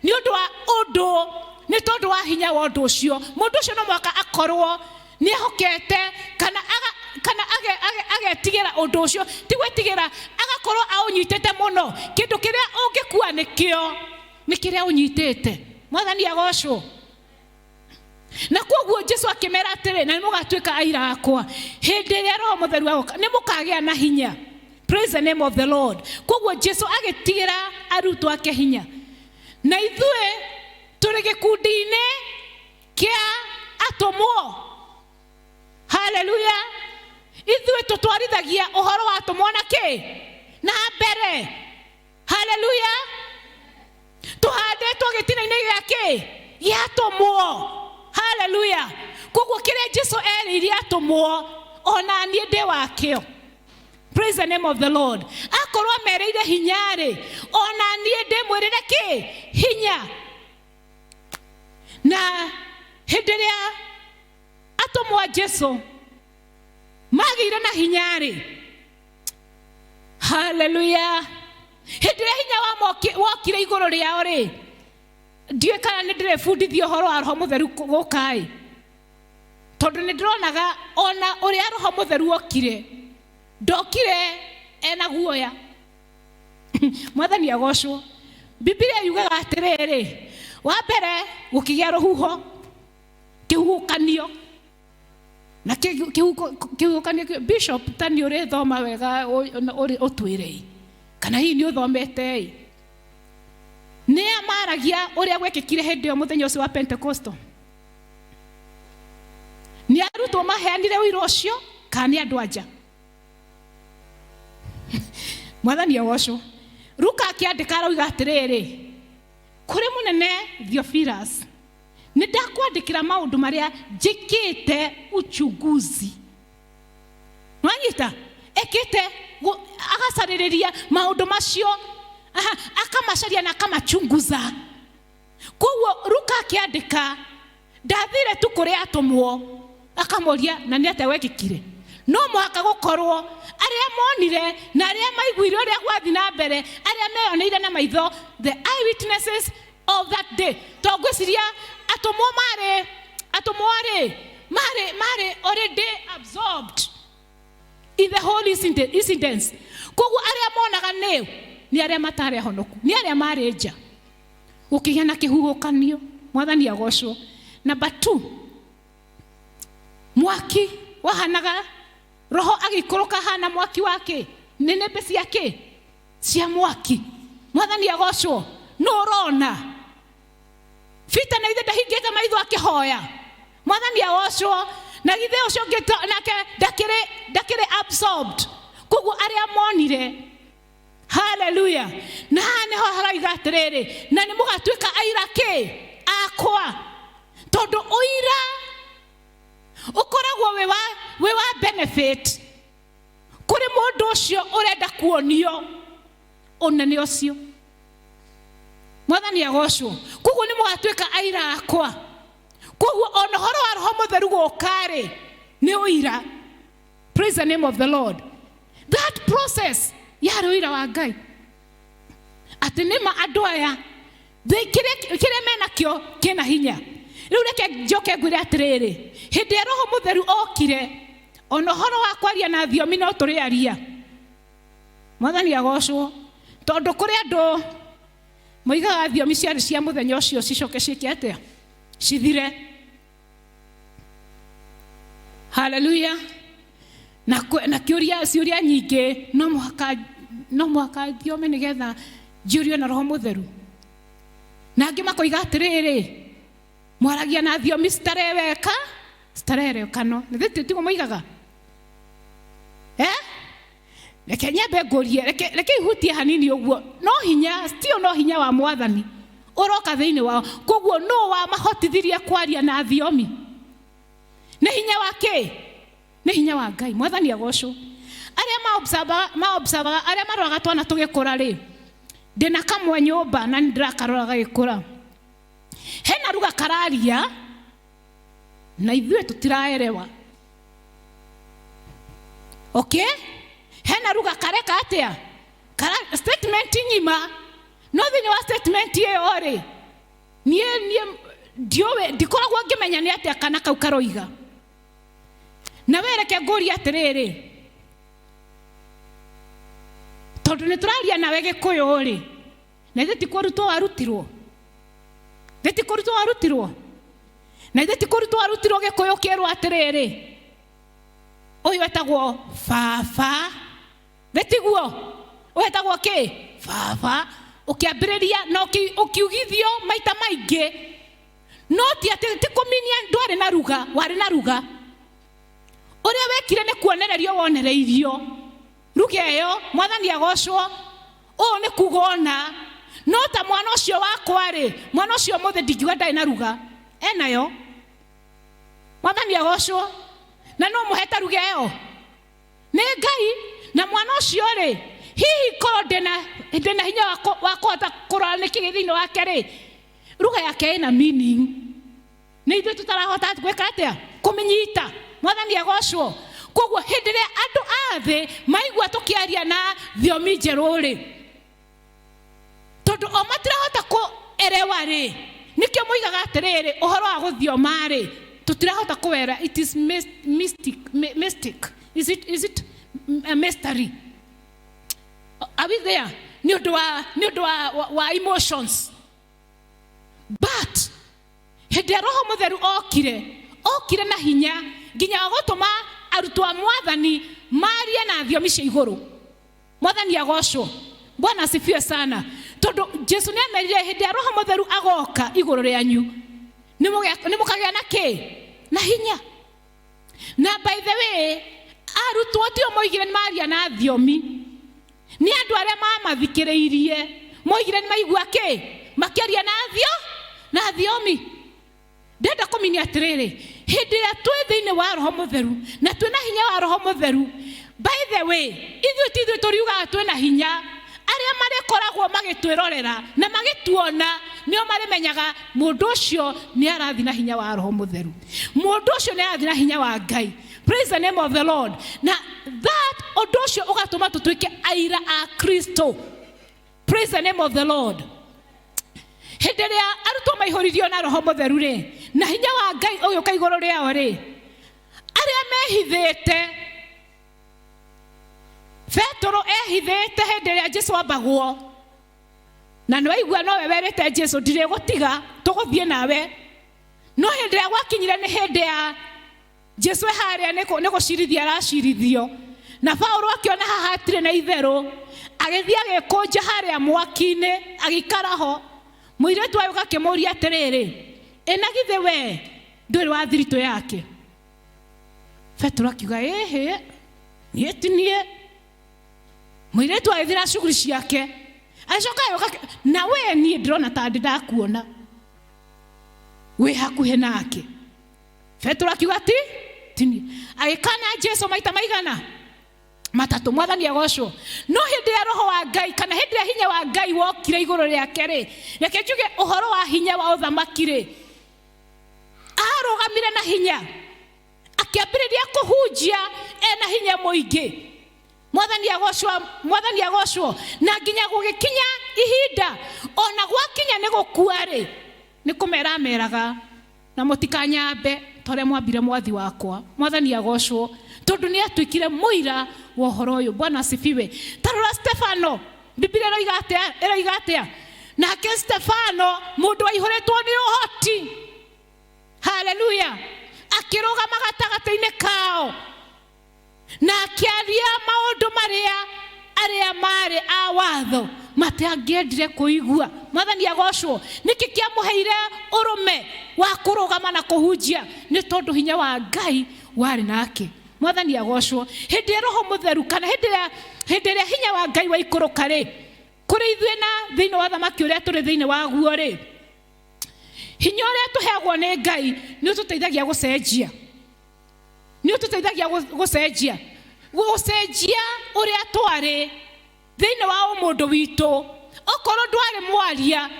ni undu wa undu ni tondu wa hinya wa undu ucio. Mundu ucio no mwaka akorwo ni hokete kana agetigira undu ucio ti gwetigira agakorwo aunyitete muno kindu kiria ungikua ni kiria unyitete. Mwathani agocwo. Na koguo Jesu akimera atiri na nimugatuika aira akwa hindi ria Roho Mutheru agoka nimukagia na hinya. Praise the name of the Lord. Koguo Jesu agitigira arutwo ake hinya. Na ithue turi gikundi-ini kia atomwo. Hallelujah. Ithue tutwarithagia uhoro wa atomwo na ki na mbere. Hallelujah. Tuhandetwo gitina-ini giake gia atomwo. Hallelujah. Koguo kiria Jesu erire atomwo ona nie ndi wakio. Praise the name of the Lord. Akorwo mereire hinyari ona nie ndi mwirire ki hinya. Na henderia atomwo Jesu magire na hinyari. Hallelujah. Henderia hinya wa wokire iguru riao ri ndiwe kana ni ndirebundithio horo wa Roho Mutheru gukai tondu ni ndironaga ona uria Roho Mutheru okire ndokire ena guoya. Mwathani agocwo. Biblia yugaga atiriri wa mbere gukigia ruhuho kihuhukanio na kihuhukanio Bishop tani uri thoma wega utwire kana hii ni uthomete ni amaragia uria gwekikire hindi yo muthenya ucio wa Pentecost. Ni arutwo maheanire wiro ucio kana andu anja. Mwathani agocwo. Luka akiandika arauga atiriri kuri munene Theophilus ni ndakwandikira maundu maria njikite uchunguzi. Mwanyita ekite agasaririria maundu macio akamacaria na akamachunguza. Koguo Luka akiandika ndathire tu kuri atomwo akamoria na ni ate wekikire no mwaka gukorwo aria monire na aria maiguire uria gwathi na mbere aria meyoneire na maitho the eyewitnesses of that day. Tongwiciria atomwo mare already absorbed in the whole incidents. Koguo aria monaga ni aria matare honoku ni aria mari nja ukigia na kihuhukanio. Mwathani agocwo. Number 2 mwaki wahanaga Roho agikoroka hana mwaki wake nenembe ciake cia mwaki. Mwathani agocwo. No rona fita na ithe ndahingite maitho akihoya. Mwathani agocwo. Na githe ucio nake ndakire absorbed. Koguo aria monire. Hallelujah. Na neho haraiga atiriri na ni mugatuika aira ki akwa tondu uira ukoragwo we wa benefit kuri mundu ucio urenda kuonio unene ucio. Mwathani agocwo. Koguo ni mugatuika aira akwa. Koguo ona horo wa Roho Mutheru gukari ni uira. Praise the name of the Lord. That process ya ruira wa Ngai ati nima andu aya kire mena kio kina hinya. Riu reke njoke ngwire atiriri hindi Roho Mutheru okire ona horo wa kwaria na thiomi no turiaria. Mwathani agocwo. Tondu kuri andu moigaga thiomi ciari cia muthenya ucio cicoke ciike atia cithire. Hallelujah. Na ciuria nyingi no mwaka thiomi nigetha njiurio na Roho Mutheru. Na angi makoiga atiriri mwaragia na thiomi citarewekano nithiti tigo moigaga reke nyambe ngurie reke ihutie hanini uguo no hinya still no hinya wa Mwathani uroka thiini wao koguo no wa mahotithirie kwaria na thiomi nĩ hinya wake nĩ hinya wa Ngai mwathani agocwo aria ma-observe aria maroraga twana tũgĩkũra rĩ ndĩna kamwe nyũmba na nĩndĩrakaroraga gĩkũra hena ruga kararia na ithuĩ tũtiraerewa okay hena ruga kareka atia statement ng'ima no thĩinĩ wa statement ĩyo rĩ niĩ ndiũĩ ndikoragwo ngĩmenya nĩ atĩa kana kau karoiga na wereke ngũria atĩrĩrĩ tondũ nĩ tũraria nawe Gĩkũyũ rĩ na ithuĩ ti kũrutwo warutirwo na ithuĩ ti kũrutwo warutirwo Gĩkũyũ kĩerwo atĩrĩrĩ ũyũ etagwo baba betiguo ũyũ etagwo kĩ baba ũkĩambĩrĩria na ũkiugithio maita maingĩ no ti atĩ ti kũminia ndwarĩ na ruga warĩ na ruga ũrĩa wekire nĩ kuonererio wonereirio ruga ĩyo mwathani agocwo ũũ nĩ kuga ona no ta mwana ũcio wakwa rĩ mwana ũcio mũthĩ ndingiuga ndarĩ na ruga enayo mwathani agocwo na no mũhete ruga ĩyo nĩ Ngai na mwana ũcio rĩ hihi korwo ndĩna hinya wa kũhota kũrora nĩ kĩĩ thĩinĩ wake rĩ ruga yake ĩna meaning nĩ ithuĩ tũtarahota gwĩka atĩa kũmĩnyita mwathani agocwo koguo hĩndĩ ĩrĩa andũ a thĩ maigua tũkĩaria na thiomi njerũ rĩ tondũ o matirahota kũerewa rĩ nĩkĩo moigaga atĩrĩrĩ ũhoro wa gũthioma rĩ tũtirahota kũwera it is mystic is it a mystery are we there nĩ ũndũ wa emotions but hĩndĩ ya Roho Mũtheru okire na hinya nginya gũtũma arutwo a mwathani marie na thiomi cia igũrũ mwathani agocwo Bwana asifiwe sana tondũ Jesu nĩ amerire hĩndĩ ya Roho Mũtheru agoka igũrũ rĩanyu nĩ mũkagĩa na kĩ na hinya na by the way arutwo tio moigire nĩ maria na thiomi nĩ andũ arĩa mamathikĩrĩirie moigire nĩ maigua kĩ makĩaria na thiomi ndenda kũminia atĩrĩrĩ hĩndĩ ĩrĩa twĩ thĩinĩ wa Roho Mũtheru na twĩna hinya wa Roho Mũtheru by the way ithuĩ tũriugaga twĩna hinya arĩa marĩkoragwo magĩtwĩrorera na magĩtuona nĩo marĩmenyaga mũndũ ũcio nĩ arathi na hinya wa Roho Mũtheru mũndũ ũcio nĩ arathi na hinya wa Ngai praise the name of the Lord na that ũndũ ũcio ũgatũma tũtuĩke aira a Kristo praise the name of the Lord hĩndĩ ĩrĩa arutwo maihũririo na Roho Mũtheru rĩ na hinya wa Ngai ũyũ kaigũrũ rĩao rĩ arĩa mehithĩte Petro ehithĩte hĩndĩ ĩrĩa Jesu ambagwo na nĩwaigua nowe werĩte Jesu ndirĩgũtiga tũgũthiĩ nawe no hĩndĩ ĩrĩa gwakinyire nĩ hĩndĩ ya Jesu harĩa nĩ gũcirithia aracirithio na Paulo akiona haha hatirĩ na itherũ agĩthiĩ agĩkũnja harĩa mwaki-inĩ agĩikara ho mũirĩtu ũyũ akĩmũria atĩrĩrĩ ĩna githĩ we ndũrĩ wa thiritũ yake Petro akiuga ĩhĩ niĩ ti niĩ mũirĩtu agĩthiĩ na shughuli ciake agĩcoka na we niĩ ndĩrona ta ndakuona wĩ hakuhĩ nake Petro akiuga ti niĩ agĩkana Jesu maita maigana matatũ mwathani agocwo no hĩndĩ ya Roho wa Ngai kana hĩndĩ ya hinya wa Ngai wokire igũrũ rĩake rĩ reke njuge ũhoro wa hinya wa ũthamaki rĩ arũgamire na hinya akĩambĩrĩria kũhunjia ena hinya mũingĩ mwathani agocwo na nginya gũgĩkinya ihinda ona gwakinya nĩ gũkua rĩ nĩ kũmeraga na mũtikanyambe tore mwambire mwathi wakwa mwathani agocwo tondũ nĩ atuĩkire mũira wa ũhoro ũyũ Bwana asifiwe tarora Stefano Biblia ĩroiga atĩa nake Stefano mũndũ waihũrĩtwo nĩ ũhoti haleluya akĩrũgama gatagatĩ-inĩ kao na akĩaria maũndũ arĩa marĩ a watho matangĩendire kũigua mwathani agocwo nĩkĩ kĩamũheire ũrũme wa kũrũgama na kũhunjia nĩ tondũ hinya wa Ngai warĩ nake mwathani agocwo hĩndĩ ya Roho Mũtheru kana hĩndĩ ĩrĩa hinya wa Ngai waikũrũka rĩ kuri ithuĩ na thĩinĩ wa thamaki ũrĩa tũrĩ thĩinĩ waguo rĩ, hinya ũrĩa tũheagwo nĩ Ngai nĩ ũtũteithagia gũcenjia, nĩ ũtũteithagia gũcenjia ũrĩa twarĩ thĩinĩ wa ũmũndũ witũ. Okorwo ndwarĩ mwaria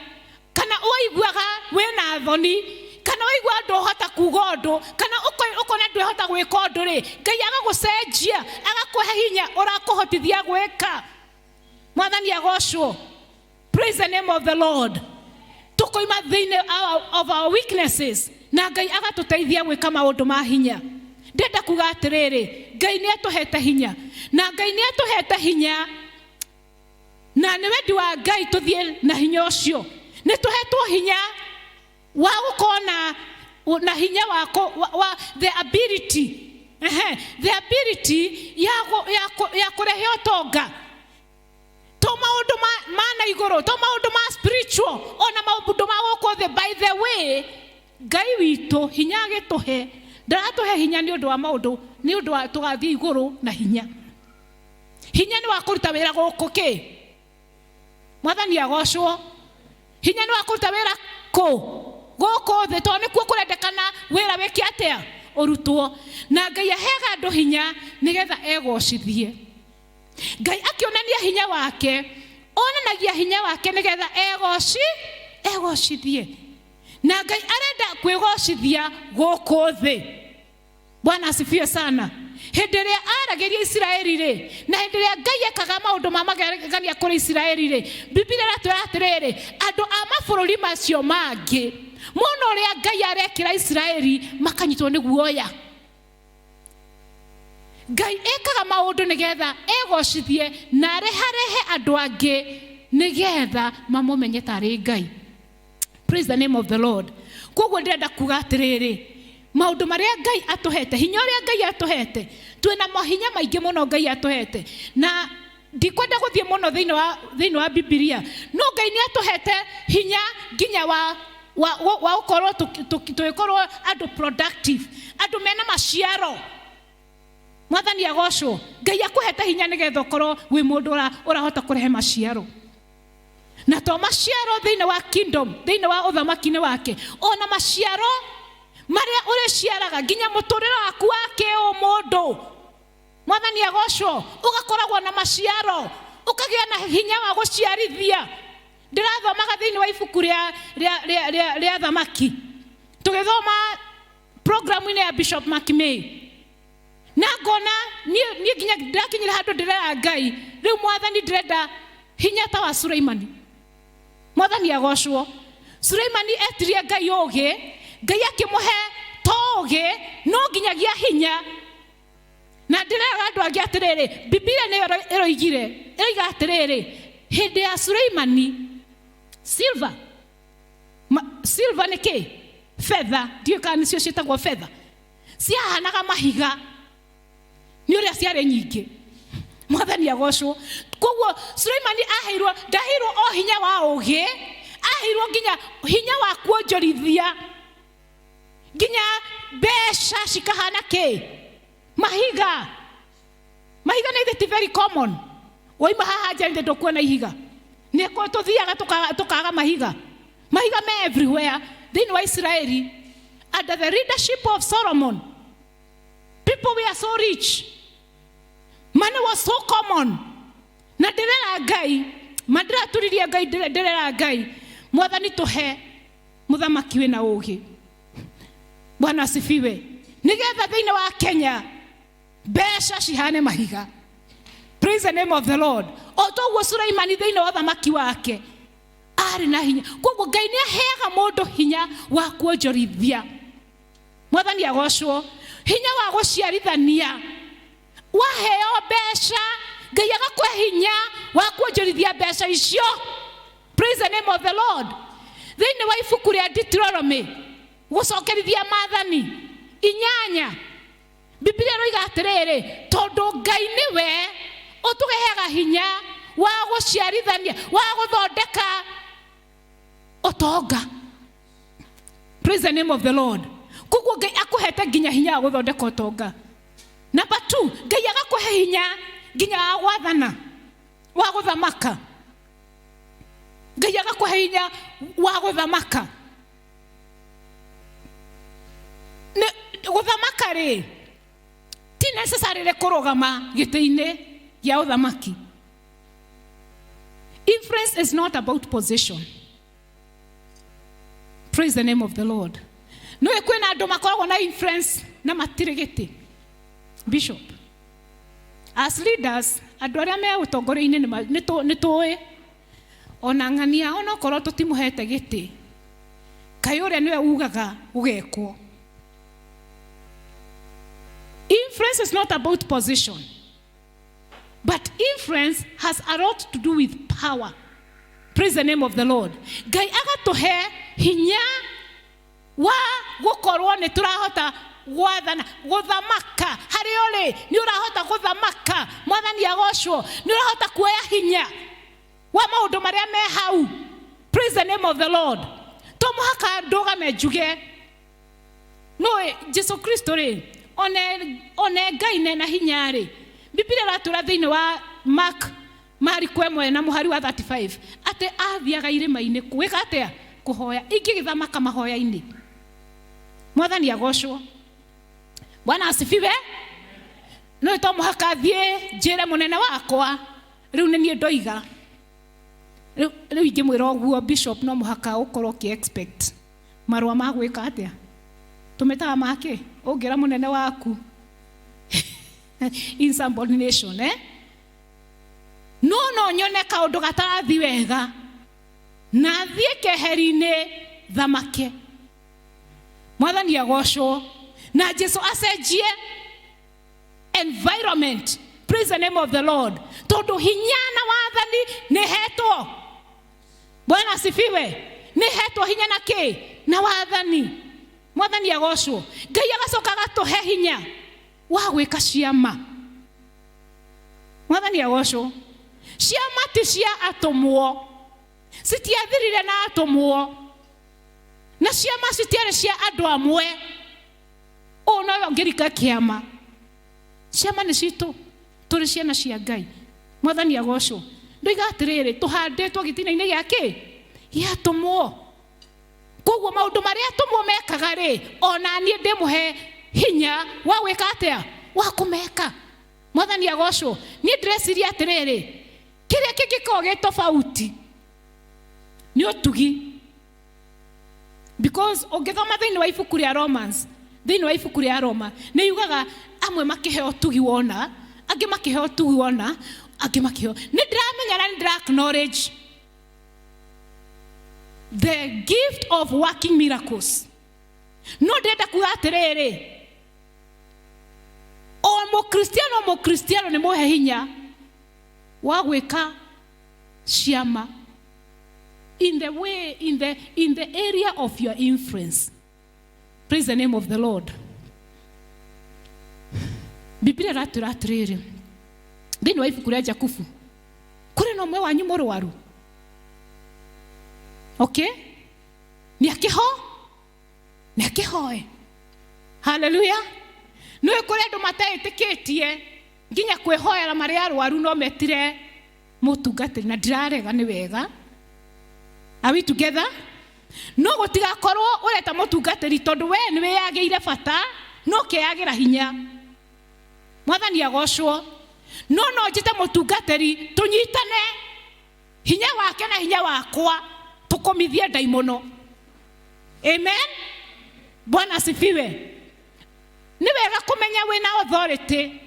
kana waiguaga wĩna thoni kana waigua ndũhota kuuga ũndũ kana ũkona ndũhota gwĩka ũndũ rĩ, Ngai agagũcenjia agakũhe hinya ũrakũhotithia gwĩka. Mwathani agocwo. Praise the name of the Lord. Tukoima thĩinĩ of our weaknesses na Ngai agatũteithia gwĩka maũndũ ma hinya. Ndenda kuga atĩrĩrĩ, Ngai nĩ atũhete hinya na Ngai nĩ atũhete hinya na nĩ wendi wa Ngai tũthiĩ na hinya ũcio. Nĩ tũhetwo hinya wa gũkorwo na hinya wa the ability ya kũrehe ũtonga to maũndũ ma na igũrũ, to maũndũ ma spiritual, ona maũndũ ma gũkũ thĩ. By the way, Ngai witũ hinya agĩtũhe, ndaratũhe hinya nĩ ũndũ wa maũndũ, nĩ ũndũ wa tũgathiĩ igũrũ na hinya. Hinya nĩ wa kũruta wĩra gũkũ kĩ? Mwathani agocwo. Hinya nĩ wa kũruta wĩra gũkũ thĩ, tondũ nĩkuo kũrendekana wĩra wĩke atĩa? Ũrutwo. Na Ngai aheaga andũ hinya nĩgetha egocithie. Ngai akĩonania hinya wake, onanagia hinya wake nĩgetha egocithie. Na Ngai arenda kwĩgocithia gũkũ thĩ. Bwana asifiwe sana. Hĩndĩ ĩrĩa aragĩria Isiraeli rĩ, na hĩndĩ ĩrĩa Ngai ekaga maũndũ ma magegania kũrĩ Isiraeli rĩ, Biblia ĩratwĩra atĩrĩrĩ, andũ a mabũrũri macio mangĩ mũno ũrĩa Ngai arekĩra Isiraeli makanyitwo nĩ guoya. Ngai ekaga maũndũ nĩgetha egocithie na areharehe andũ angĩ nĩgetha mamũmenye tarĩ Ngai. Praise the name of the Lord. Koguo ndĩrenda kuga atĩrĩrĩ, maũndũ marĩa Ngai atũhete, hinya ũrĩa Ngai atũhete, twĩna mahinya maingĩ mũno Ngai atũhete, na ndikwenda gũthiĩ mũno thĩinĩ wa Biblia, no Ngai nĩ atũhete hinya nginya wa gũkorwo tũgĩkorwo andũ productive, andũ mena maciaro. Mwathani agocwo. Ngai akũhete hinya nĩgetha ũkorwo wĩ mũndũ ũrahota kũrehe maciaro. Na to maciaro thĩinĩ wa kingdom, thĩinĩ wa ũthamaki-inĩ wake, ona maciaro marĩa ũrĩciaraga nginya mũtũrĩre waku wa kĩũmũndũ. Mwathani agocwo. Ũgakoragwo na maciaro, ũkagĩa na hinya wa gũciarithia. Ndĩrathomaga thĩinĩ wa ibuku rĩa thamaki, tũgĩthoma programu-inĩ ya Bishop Makimei, na ngona niĩ nginya ndakinyire handũ ndĩrera Ngai, rĩu Mwathani ndĩrenda hinya ta wa Suleimani. Mwathani agocwo. Suleimani etirie Ngai ũgĩ, Ngai akĩmũhe ũgĩ no nginyagia hinya. Na ndĩrera andũ angĩ atĩrĩrĩ, Biblia nĩyo ĩroiga atĩrĩrĩ, hĩndĩ ya Suleimani silver nĩ kĩ? Fedha, ndiũ kana nĩcio ciĩtagwo fedha, ciahanaga mahiga nĩ ũrĩa ciarĩ nyingĩ. Mwathani agocwo. Koguo Suleimani ndaheirwo o hinya wa ũgĩ, aheirwo nginya hinya wa kuonjorithia, nginya mbeca cikahana kĩ? Mahiga na ithe ti very common. Waima haha nja nĩ ndũkuona ihiga, nĩkuo tũthiaga tũkaga mahiga me everywhere. Thĩinĩ wa Israeli, under the leadership of Solomon, people were so rich, money was so common. Na ndĩrera Ngai, mandĩratũririe Ngai, ndĩrera Ngai, Mwathani tũhe mũthamaki wĩna ũgĩ. Bwana asifiwe. Nĩgetha thĩinĩ wa Kenya mbeca cihane mahiga. Praise the name of the Lord. O toguo Suleimani thĩinĩ wa ũthamaki wake arĩ na hinya. Koguo Ngai nĩ aheaga mũndũ hinya wa kuonjorithia. Mwathani agocwo. Hinya wa gũciarithania. Waheo mbeca, Ngai agakũhe hinya wa kuonjorithia mbeca icio. Praise the name of the Lord. Thĩinĩ wa ibuku rĩa Deuteronomy, gũcokerithia Maathani 8, Biblia ĩroiga atĩrĩrĩ, tondũ Ngai nĩwe ũtũheaga hinya wa gũciarithania, wa gũthondeka ũtonga. Praise the name of the Lord. Koguo Ngai akũhete nginya hinya wa gũthondeka ũtonga. Number 2, Ngai agakũhe hinya nginya wa gwathana, wa gũthamaka. Ngai agakũhe hinya wa gũthamaka. Gũthamaka rĩ, ti necessarily kũrũgama gĩtĩ-inĩ gĩa ũthamaki. Influence is not about position. Praise the name of the Lord. No kwĩna andũ makoragwo na influence na matirĩ gĩtĩ. Bishop, as leaders, andũ arĩa me ũtongoria-inĩ nĩ tũĩ ona ng'ania ona okorwo tũtimũhete gĩtĩ, kaĩ ũrĩa nĩwe ugaga ũgekwo. Influence is not about position, but influence has a lot to do with power. Praise the name of the Lord. Ngai agatũhe hinya wa gũkorwo nĩ tũrahota gwathana gũthamaka. Harĩ ũrĩ nĩ ũrahota gũthamaka. Mwathani agocwo, nĩ ũrahota kuoya hinya wa maũndũ marĩa me hau. Praise the name of the Lord. To mũhaka ndũgame njuge no Jesu Kristo rĩ one Ngai nena hinya rĩ. Biblia ratũra thĩinĩ wa Marko 1 na mũhari wa 35 atĩ athiaga irĩma-inĩ gwĩka atĩa? Kũhoya. Ingĩgĩthamaka mahoya-inĩ. Mwathani agocwo. Bwana asifiwe. No to mũhaka thiĩ njĩre mũnene wakwa rĩu nĩ niĩ ndoiga. Rĩu ingĩmwĩra ũguo Bishop no mũhaka ũkorwo ũkĩ-expect marũa ma gwĩka atĩa? Tũmĩtaga make ũngĩra mũnene waku insubordination, no nyone kaũndũ gatarathi wega na thiĩ keheri-inĩ thamake. Mwathani agocwo. Na Jesu acenjie environment. Praise the name of the Lord. Tondũ hinya na wathani nĩ hetwo. Bwana asifiwe. Nĩ hetwo hinya na kĩ? Na wathani. Mwathani agocwo. Ngai agacoka agatũhe hinya wa gwĩka ciama. Mwathani agocwo. Ciama ti cia atũmwo. Citiathirire na atũmwo. Na ciama citiarĩ cia andũ amwe. No ngirika kĩama. Ciama nĩ citũ. Tũrĩ ciana cia Ngai. Mwathani agocwo. Ndoiga atĩrĩrĩ, tũhandĩtwo gĩtina-inĩ gĩa kĩ? Gĩa atũmwo. Koguo maũndũ marĩa atũmwo mekaga rĩ, ona niĩ ndĩmũhe hinya wa gwĩka atĩa? Wa kũmeka. Mwathani agocwo. Niĩ ndĩreciria atĩrĩrĩ, kĩrĩa kĩngĩkorwo gĩ tofauti nĩ ũtugi. Because ũngĩthoma thĩinĩ wa ibuku rĩa Romans, thĩinĩ wa ibuku rĩa Roma, nĩ yugaga amwe makĩheo ũtugi wona, angĩ makĩheo ũtugi wona, angĩ makĩheo. Nĩ ndĩramenya na nĩ ndĩra-acknowledge the gift of working miracles. No ndĩrenda kuga atĩrĩrĩ, o mũkristiano nĩ mũhe hinya wa gwĩka ciama in the way, in the area of your influence. Praise the name of the Lord. Biblia ratũra atĩrĩrĩ, thĩinĩ wa ibuku rĩa Jakubu, kũrĩ na ũmwe wanyu mũrũaru. Okay? Nĩakĩhoe. Hallelujah. Nĩwe kũrĩ andũ mataĩtĩkĩtie nginya kwĩhoera marĩ arũaru no metire mũtungatĩri, na ndirarega nĩ wega. Are we together? No gũtigakorwo ũreta mũtungatĩri tondũ we nĩ wĩyagĩire bata, no kĩyagĩra hinya. Mwathani agocwo. No njĩte mũtungatĩri tũnyitane hinya wake na hinya wakwa tũkomithie ndaimono. Amen. Bwana asifiwe. Nĩ wega kũmenya wĩna authority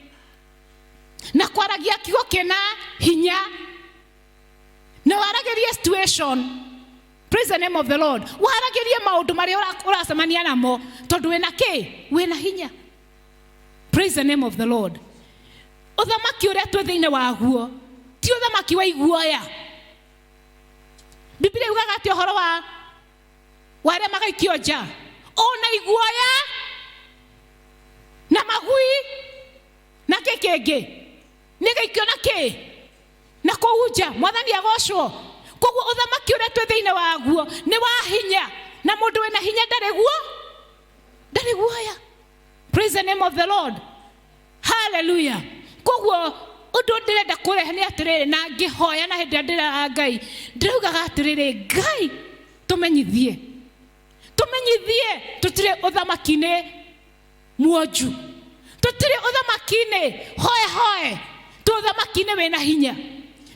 na kwaragia kiugo kĩna hinya na waragĩrie situation. Praise the name of the Lord. Waragĩrie maũndũ marĩa ũracemania namo tondũ wĩna kĩ? Wĩna hinya. Praise the name of the Lord. Ũthamaki ũrĩa twĩ thĩinĩ waguo ti ũthamaki wa iguoya. Biblia yugaga atĩ ũhoro wa arĩa magaikio nja ona iguoya na magui na kĩkĩngĩ nĩ gaikio na kĩ? Na kũu nja. Mwathani agocwo. Koguo ũthamaki ũrĩa twĩ thĩinĩ waguo nĩ wa hinya, na mũndũ wĩna hinya ndarĩ guoya. Praise the name of the Lord. Hallelujah. Koguo undu ndirenda kurehe ni atiriri na ngihoya na hindi ndira Ngai ndirugaga atiriri Ngai tumenyithie tutire uthamakine muoju tutire uthamakine hoe tuthamakine wena hinya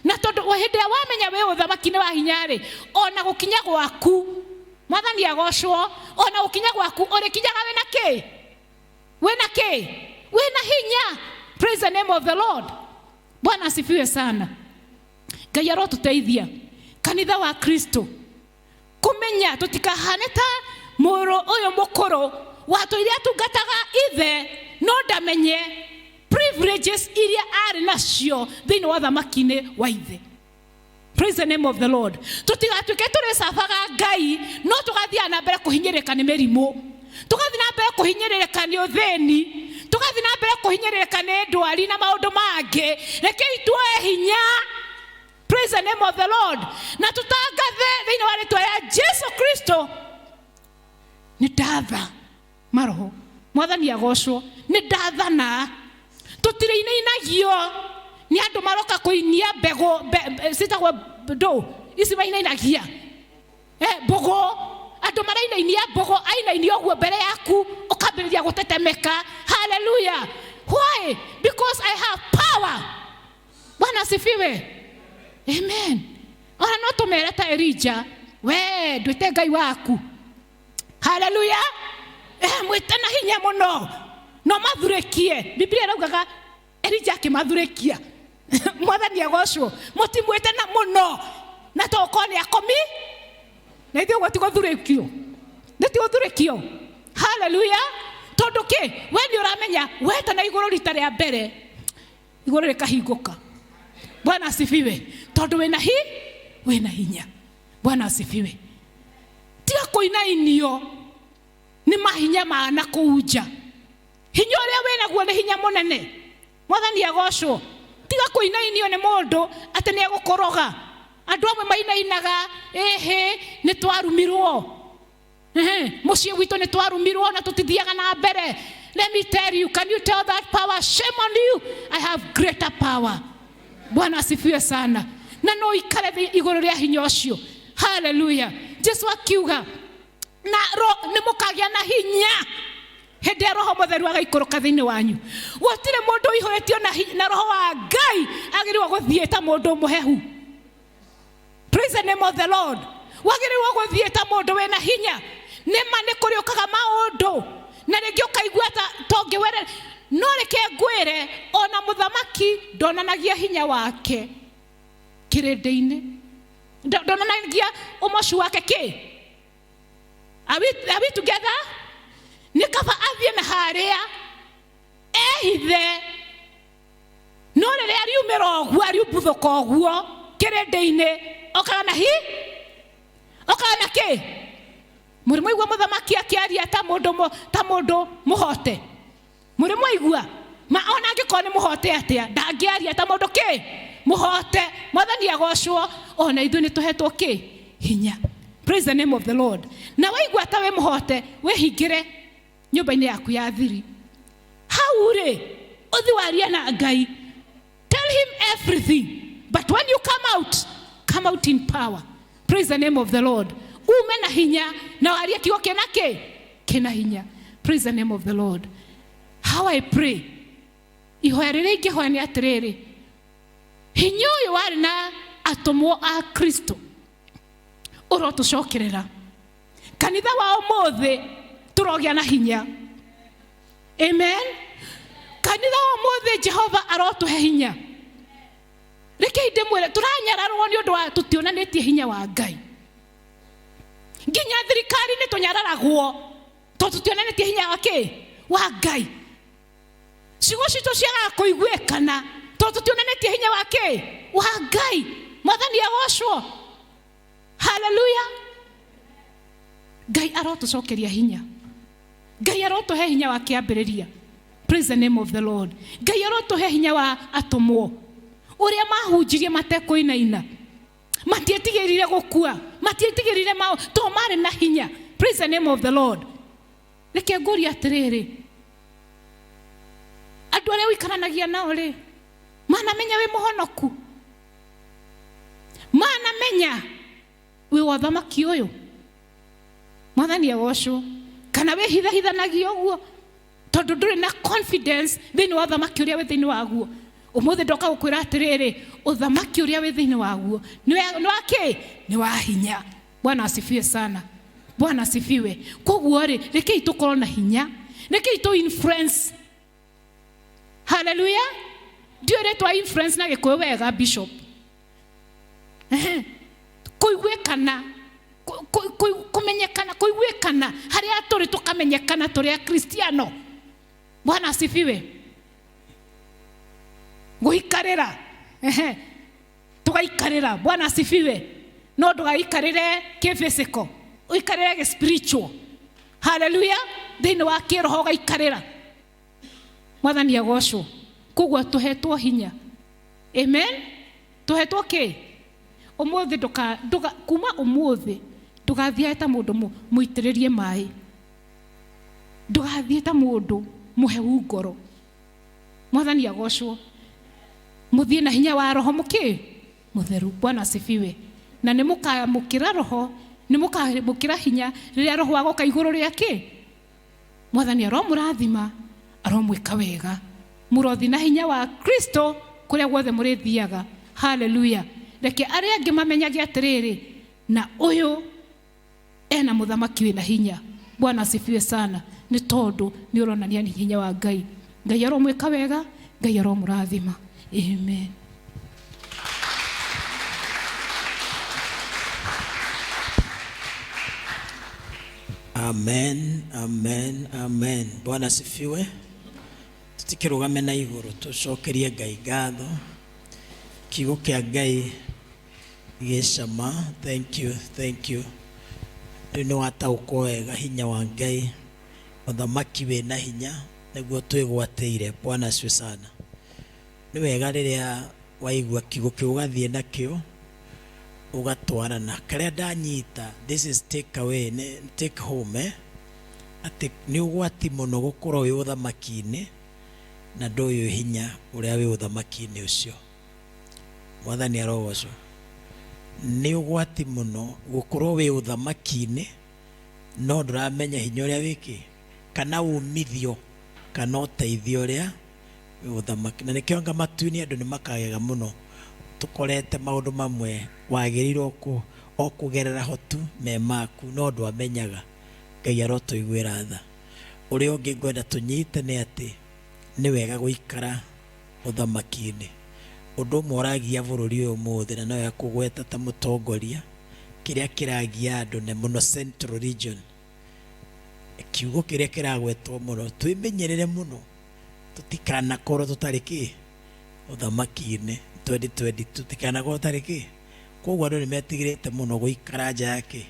na tondu hindi wamenya we uthamakine wa hinya ri ona gukinya gwaku Mwathani agocwo ona gukinya gwaku uri kinyaga wena hinya. Praise the name of the Lord. Bwana asifiwe sana. Ngai arotuteithia kanitha wa Kristo kumenya tutikahane ta muro uyu mukuru watu iria tungataga ithe no ndamenye privileges iria ari nacio thini wa thamakine wa ithe. Praise the name of the Lord. Tutigatuke turicabaga Ngai no tugathia na mbere kuhinyirika ni mirimu, tugathia na mbere kuhinyirika ni utheni, tugathia na mbere kuhinyirika ni ndwari na maundu mangi. Rekei tuoe hinya. Praise the name of the Lord. Na tutangathe thini wa ritwa ya Jesu Kristo ni ndatha maroho. Mwathani agocwo ni ndathana tutire inagio ni andu maroka kuinia mbego sitagwo do isi bainainagia bogo andu marainainia bogo ainainio guo mbere yaku ukambiriria gutetemeka. Hallelujah. Why? Because I have power. Bwana asifiwe. Amen. Ona no tumereta Elijah we ndwite Ngai waku. Hallelujah. Mwite na hinya muno no mathurekie. Biblia iraugaga Elijah akimathurekia. Mwathani agocwo mutimwite na muno na tokoni akomi na ithuĩ gũtigũthurĩkio nĩtigũthurĩkio. Hallelujah. Tondu ki we nĩ ũramenya weta na igũrũ rita rĩa mbere igũrũ rĩkahingũka. Bwana asifiwe. Tondu wĩna hinya. Bwana asifiwe. Tiga kũinainio nĩ mahinya ma na kũunja. Hinya ũrĩa wĩnaguo nĩ hinya mũnene. Mwathani agocwo. Tiga kũinainio nĩ mũndũ atĩ nĩ egũkoroga. Andũ amwe mainainaga nĩ twarumirwo. Mũciĩ witũ nĩ twarumirwo na tũtithiaga na mbere. Let me tell you, can you tell that power? Shame on you. I have greater power. Bwana asifiwe sana. Na no ikare igũrũ rĩa hinya ũcio. Hallelujah. Jesu akiuga na nĩ mũkagĩa na hinya hĩndĩ ya Roho Mũtheru agaikũrũka thĩinĩ wanyu. Gũtirĩ mũndũ ũihũrĩtio na Roho wa Ngai agĩrĩirwo gũthiĩ ta mũndũ mũhehu. Praise the name of the Lord. Wagĩrĩirwo gũthiĩ ta mũndũ wĩna hinya. Nĩma nĩ kũrĩ ũkaga maũndũ na rĩngĩ ũkaigua tongĩwere no reke ngwĩre ona mũthamaki ndonanagia hinya wake kĩrĩndĩ-inĩ. Ndonanagia ũmocu wake kĩ. Are we together? Nĩ kaba athiĩ na harĩa ehithe no rĩrĩa ariumĩra ũguo ariumbũthũka ũguo kĩrĩndĩ-inĩ okaga na kĩ. Mũrĩ mwaigua mũthamaki akĩaria ta mũndũ mũhote. Mũrĩ mwaigua ma ona angĩkorwo nĩ mũhote atĩa ndangĩaria ta mũndũ kĩ mũhote. Mwathani agocwo ona ithuĩ nĩ tũhetwo kĩ hinya. Praise the name of the Lord. Na waigua ta we mũhote wĩhingĩre nyũmba-inĩ yaku ya thiri. Hau rĩ ũthi waria na Ngai. Tell him everything. But when you come out in power. Praise the name of the Lord. Ume na hinya na waria kiugo kina hinya. Praise the name of the Lord. How I pray. Ihoya rĩrĩa ingĩhoya nĩ atĩrĩrĩ. Hinya ũyũ warĩ na atũmwo a Kristo ũrotũcokerera. Kanitha wa ũmũthĩ turogĩa na hinya. Amen. Kanitha wa ũmũthĩ Jehova arotũhe hinya. Rekei ndĩmwĩre turanyararwo nĩ ũndũ wa tũtionanĩtie hinya wa Ngai. Nginya thirikari nĩ tũnyararagwo tondũ tũtionanĩtie hinya wa Ngai. Ciugo citũ ciagaga kũiguĩkana tondũ tũtionanĩtie hinya wa Ngai. Mwathani agocwo. Hallelujah. Ngai arotũcokeria hinya. Ngai arotũhe hinya wa kĩambĩrĩria. Praise the name of the Lord. Ngai arotũhe hinya wa atũmwo ũrĩa mahunjirie matekũinaina. Matiĩtigĩrire gũkua. Matiĩtigĩrire to marĩ na hinya. Praise the name of the Lord. Reke ngũrie atĩrĩrĩ. Andũ arĩa ũikaranagia nao rĩ mana menya we muhonoku, mana menya we wathamaki uyu. Mwathani agocwo. Kana we hithanagio guo tondu nduri na confidence thini wa thamaki uria we thini waguo. Umuthi ndoka gukwira atiriri uthamaki uria we thini waguo ni wake ni wa hinya. Bwana asifiwe sana. Bwana asifiwe. Koguo ri rekei tukorwo na hinya, rekei tu influence. Hallelujah. Ndio retwa influence na gikuyu wega bishop. Kuigwekana kumenyekana, kuigwekana haria turi tukamenyekana turi a Kristiano. Bwana asifiwe. Guikarira tugaikarira. Bwana asifiwe. No ndugaikarire ke physical, uikarire ke spiritual. Hallelujah. Thini wa kiroho gaikarira. Mwathani agocwo. Koguo tuhetwo hinya. Amen. Tuhetwo ke umuthi nduka kuma umuthi ndugathie ta mundu muitiririe mai, ndugathie ta mundu muhewu ngoro. Mwathani agocwo. Muthie na hinya wa roho mutheru. Bwana asifiwe. Na nimukamukira roho, nimukamukira hinya riria roho agoka iguru riake. Mwathani aromurathima, aromwika wega, murothi na hinya wa Kristo kuria guothe murithiaga. Hallelujah. Reke aria angi mamenyage atiriri na uyu ena muthamaki wina hinya. Bwana asifiwe sana. Ni tondu ni uronania ni hinya wa Ngai. Ngai aromwika wega, Ngai aromurathima. Amen. Amen, amen, amen. Bwana asifiwe. Tutikirugame na iguru tucokerie Ngai ngatho. Kiugo kia Ngai gicama. Thank you, thank you. Ni watauko wega hinya wa Ngai, uthamaki wina hinya niguo twigwateire. Bwana asifiwe sana. Ni wega riria waigua kiugo kiu gathie nakio ugatwarana karia ndanyita. This is take away, take home. Ati ni ugwati muno gukorwo wi uthamaki-ini na nduyu hinya uria wi uthamaki-ini ucio. Mwathani arogocwo. Ni ugwati muno gukorwo wi uthamaki-ini no nduramenya hinya uria wiki kana umithio kana uteithio uria wi uthamaki. Na nikio anga matuini andu ni makagega muno tukorete maundu mamwe wagirirwo okugerera hotu me maku no ndwamenyaga. Ngai arotuiguira tha. Uria ungi ngwenda tunyite ni ati ni wega guikara uthamaki-ini. Undu umwe uragia bururi uyu muthi na no yakugweta ta mutongoria kiria kiragia andu ne muno Central Region. Kiugo kiria kiragwetwo muno twimenyerere muno tutikana korwo tutariki uthamaki-ini 2022 tutikana korwo tutariki. Koguo andu ni metigirite muno guikara nja yake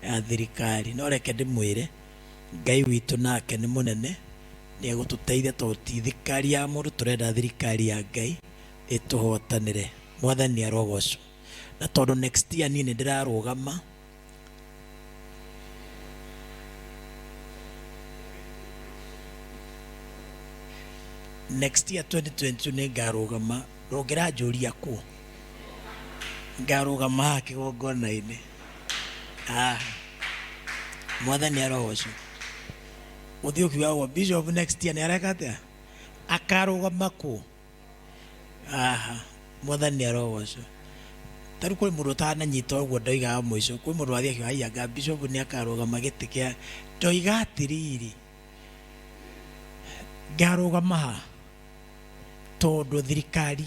ya thirikari. No reke ndimwire Ngai witu nake ni munene, ni egututeithia tondu ti thirikari ya mundu, turenda thirikari ya Ngai ituhotanire. Mwathani arogocwo. Na tondu next year ni ndirarugama next year 2022 ni ngarugama rongera njuria ku ngarugama kigongona-ini. Mwathani arogocwo. Uthioki wa bishop next year ni areka atia akarugama ku. Mwathani arogocwo. Taru kuri mundu utananyita uguo ndoigaga mwico kwi mundu wathia kiaianga bishop ni akarugama giti kia ndoiga atiriri ngarugama tondu thirikari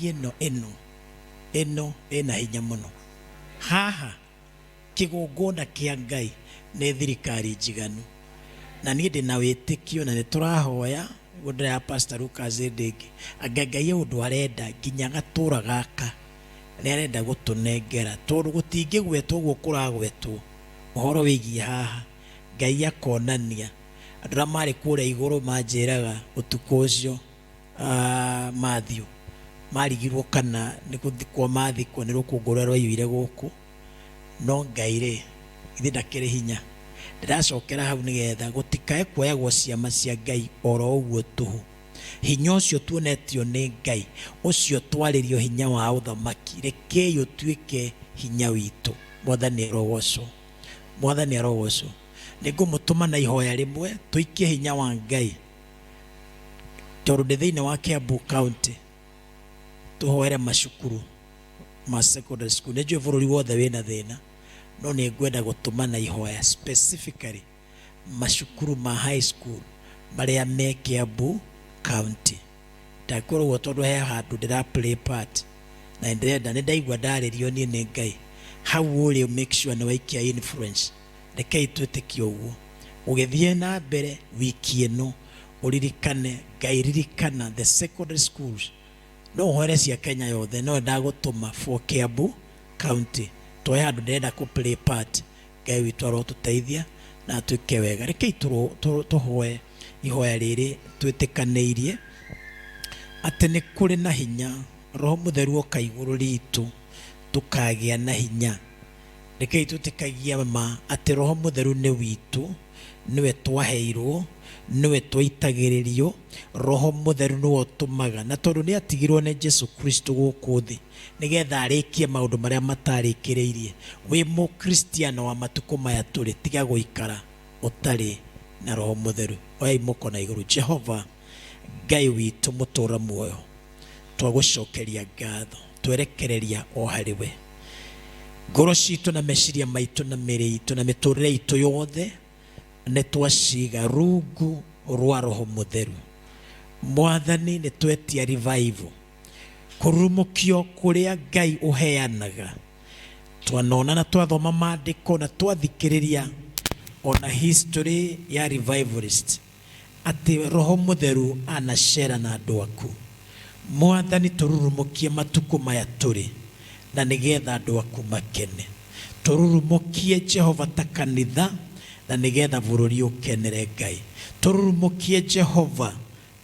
ino ina hinya muno. Haha kigongona kia Ngai ni thirikari njiganu na ni ndina witikio na ni turahoya gudra ya Pastor Lucas Ndingi Ngai undu arenda nginya gatura gaka ni arenda gutunengera tondu gutingigwetwo guo kuragwetwo uhoro wigie haha. Ngai akonania andura mari kuria iguru manjiraga utuko ucio Matthew marigirwo kana ni kuthikwo mathikwo ni rukungura rwaiyire guku. No Ngai ri ithi ndakiri hinya ndiracokera hau nigetha gutikae kuoyagwo ciama cia Ngai oro uguo tuhu. hinya ucio tuonetio nĩ Ngai ucio twarĩrio hinya wa ũthamaki rekei ũtuĩke hinya witũ. Mwathani arogocwo, Mwathani arogocwo. Nĩngũmũtũma na ihoya rĩmwe tũikie hinya wa Ngai tondũ ndĩ thĩinĩ wa Kiambu County tũhoere macukuru ma secondary school. Nĩnjũĩ bũrũri wothe wĩna thĩna, no nĩ ngwenda gũtũma na ihoya specifically macukuru ma high school marĩa me Kiambu County. Ndakwĩrwo ũguo tondũ he handũ ndĩra play part na ndĩrenda, nĩ ndaigua ndarĩrio niĩ nĩ Ngai how ũrĩ make sure nĩ waikia influence. Rekei twĩtĩkie ũguo. Ũgĩthiĩ na mbere wiki ĩno ũririkane, Ngai ririkana the secondary schools. No ũhoere cia Kenya yothe, no ndagũtũma for Kiambu County. Twoe handũ ndĩrenda kũ play part. Ngai witũ arotũteithia na atuĩke wega. Rekei tũhoe ihoya rĩrĩ twĩtĩkanĩirie atĩ nĩ kũrĩ na hinya. Roho Mũtheru oka igũrũ ritũ tũkagĩa na hinya. Rekei tũtĩkagia ma atĩ Roho Mũtheru nĩ witũ, nĩwe twaheirwo, nĩwe twaitagĩrĩrio. Roho Mũtheru nĩwe ũtũmaga, na tondũ nĩ atigirwo nĩ Jesu Kristo gũkũ thĩ nĩgetha arĩkie maũndũ marĩa matarĩkĩrĩirie. Wĩ mũkristiano wa matukũ maya tũrĩ, tiga gũikara ũtarĩ na Roho Mũtheru. Oyai moko na igũrũ. Jehova Ngai witũ mũtũũra muoyo, twagũcokeria ngatho, twerekereria o harĩ we. Ngoro citũ na meciria maitũ na mĩĩrĩ itũ na mĩtũũrĩre itũ yothe nĩ twaciga rungu rwa Roho Mũtheru. Mwathani nĩ twetia revival, kũrumũkio kũrĩa Ngai ũheanaga. Twanona na twathoma maandĩko na twathikĩrĩria ona history ya revivalist atĩ Roho Mũtheru anacera na andũ aku. Mwathani tũrurumũkie matukũ maya tũrĩ na nĩgetha andũ aku makene. Tũrurumũkie Jehova ta kanitha na nĩgetha bũrũri ũkenere Ngai. Tũrurumũkie Jehova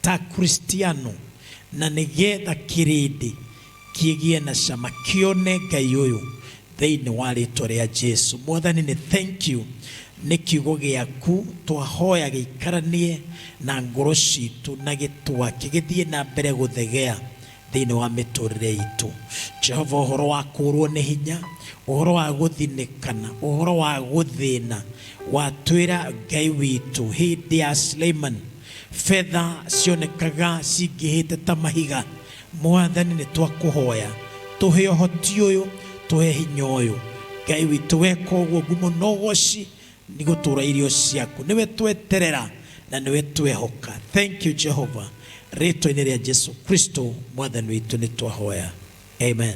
ta Kristiano na nĩgetha kĩrĩndĩ kĩgĩe na cama kĩone Ngai ũyũ thĩinĩ wa rĩĩtwa rĩa Jesu. Mwathani nĩ thank you nĩ kiugo gĩaku twahoya gĩikaranie na ngoro citũ na gĩtwake gĩthiĩ na mbere gũthegea thĩinĩ wa mĩtũũrĩre itũ. Jehova, ũhoro wa kũũrwo nĩ hinya, ũhoro wa gũthinĩkana, ũhoro wa gũthĩna watwĩra Ngai witũ hĩndĩ ya Suleiman fedha cionekaga cingĩhĩte ta mahiga. Mwathani nĩ twakũhoya tũhe ũhoti ũyũ, tũhe hinya ũyũ. Ngai witũ weka ũguo ngumo na ũgooci nĩ gũtũũra irio ciaku. Nĩwe tweterera na nĩwe twehoka. Thank you Jehova. Rĩĩtwa-inĩ rĩa Jesu Kristo Mwathani witũ nĩ twahoya. Amen.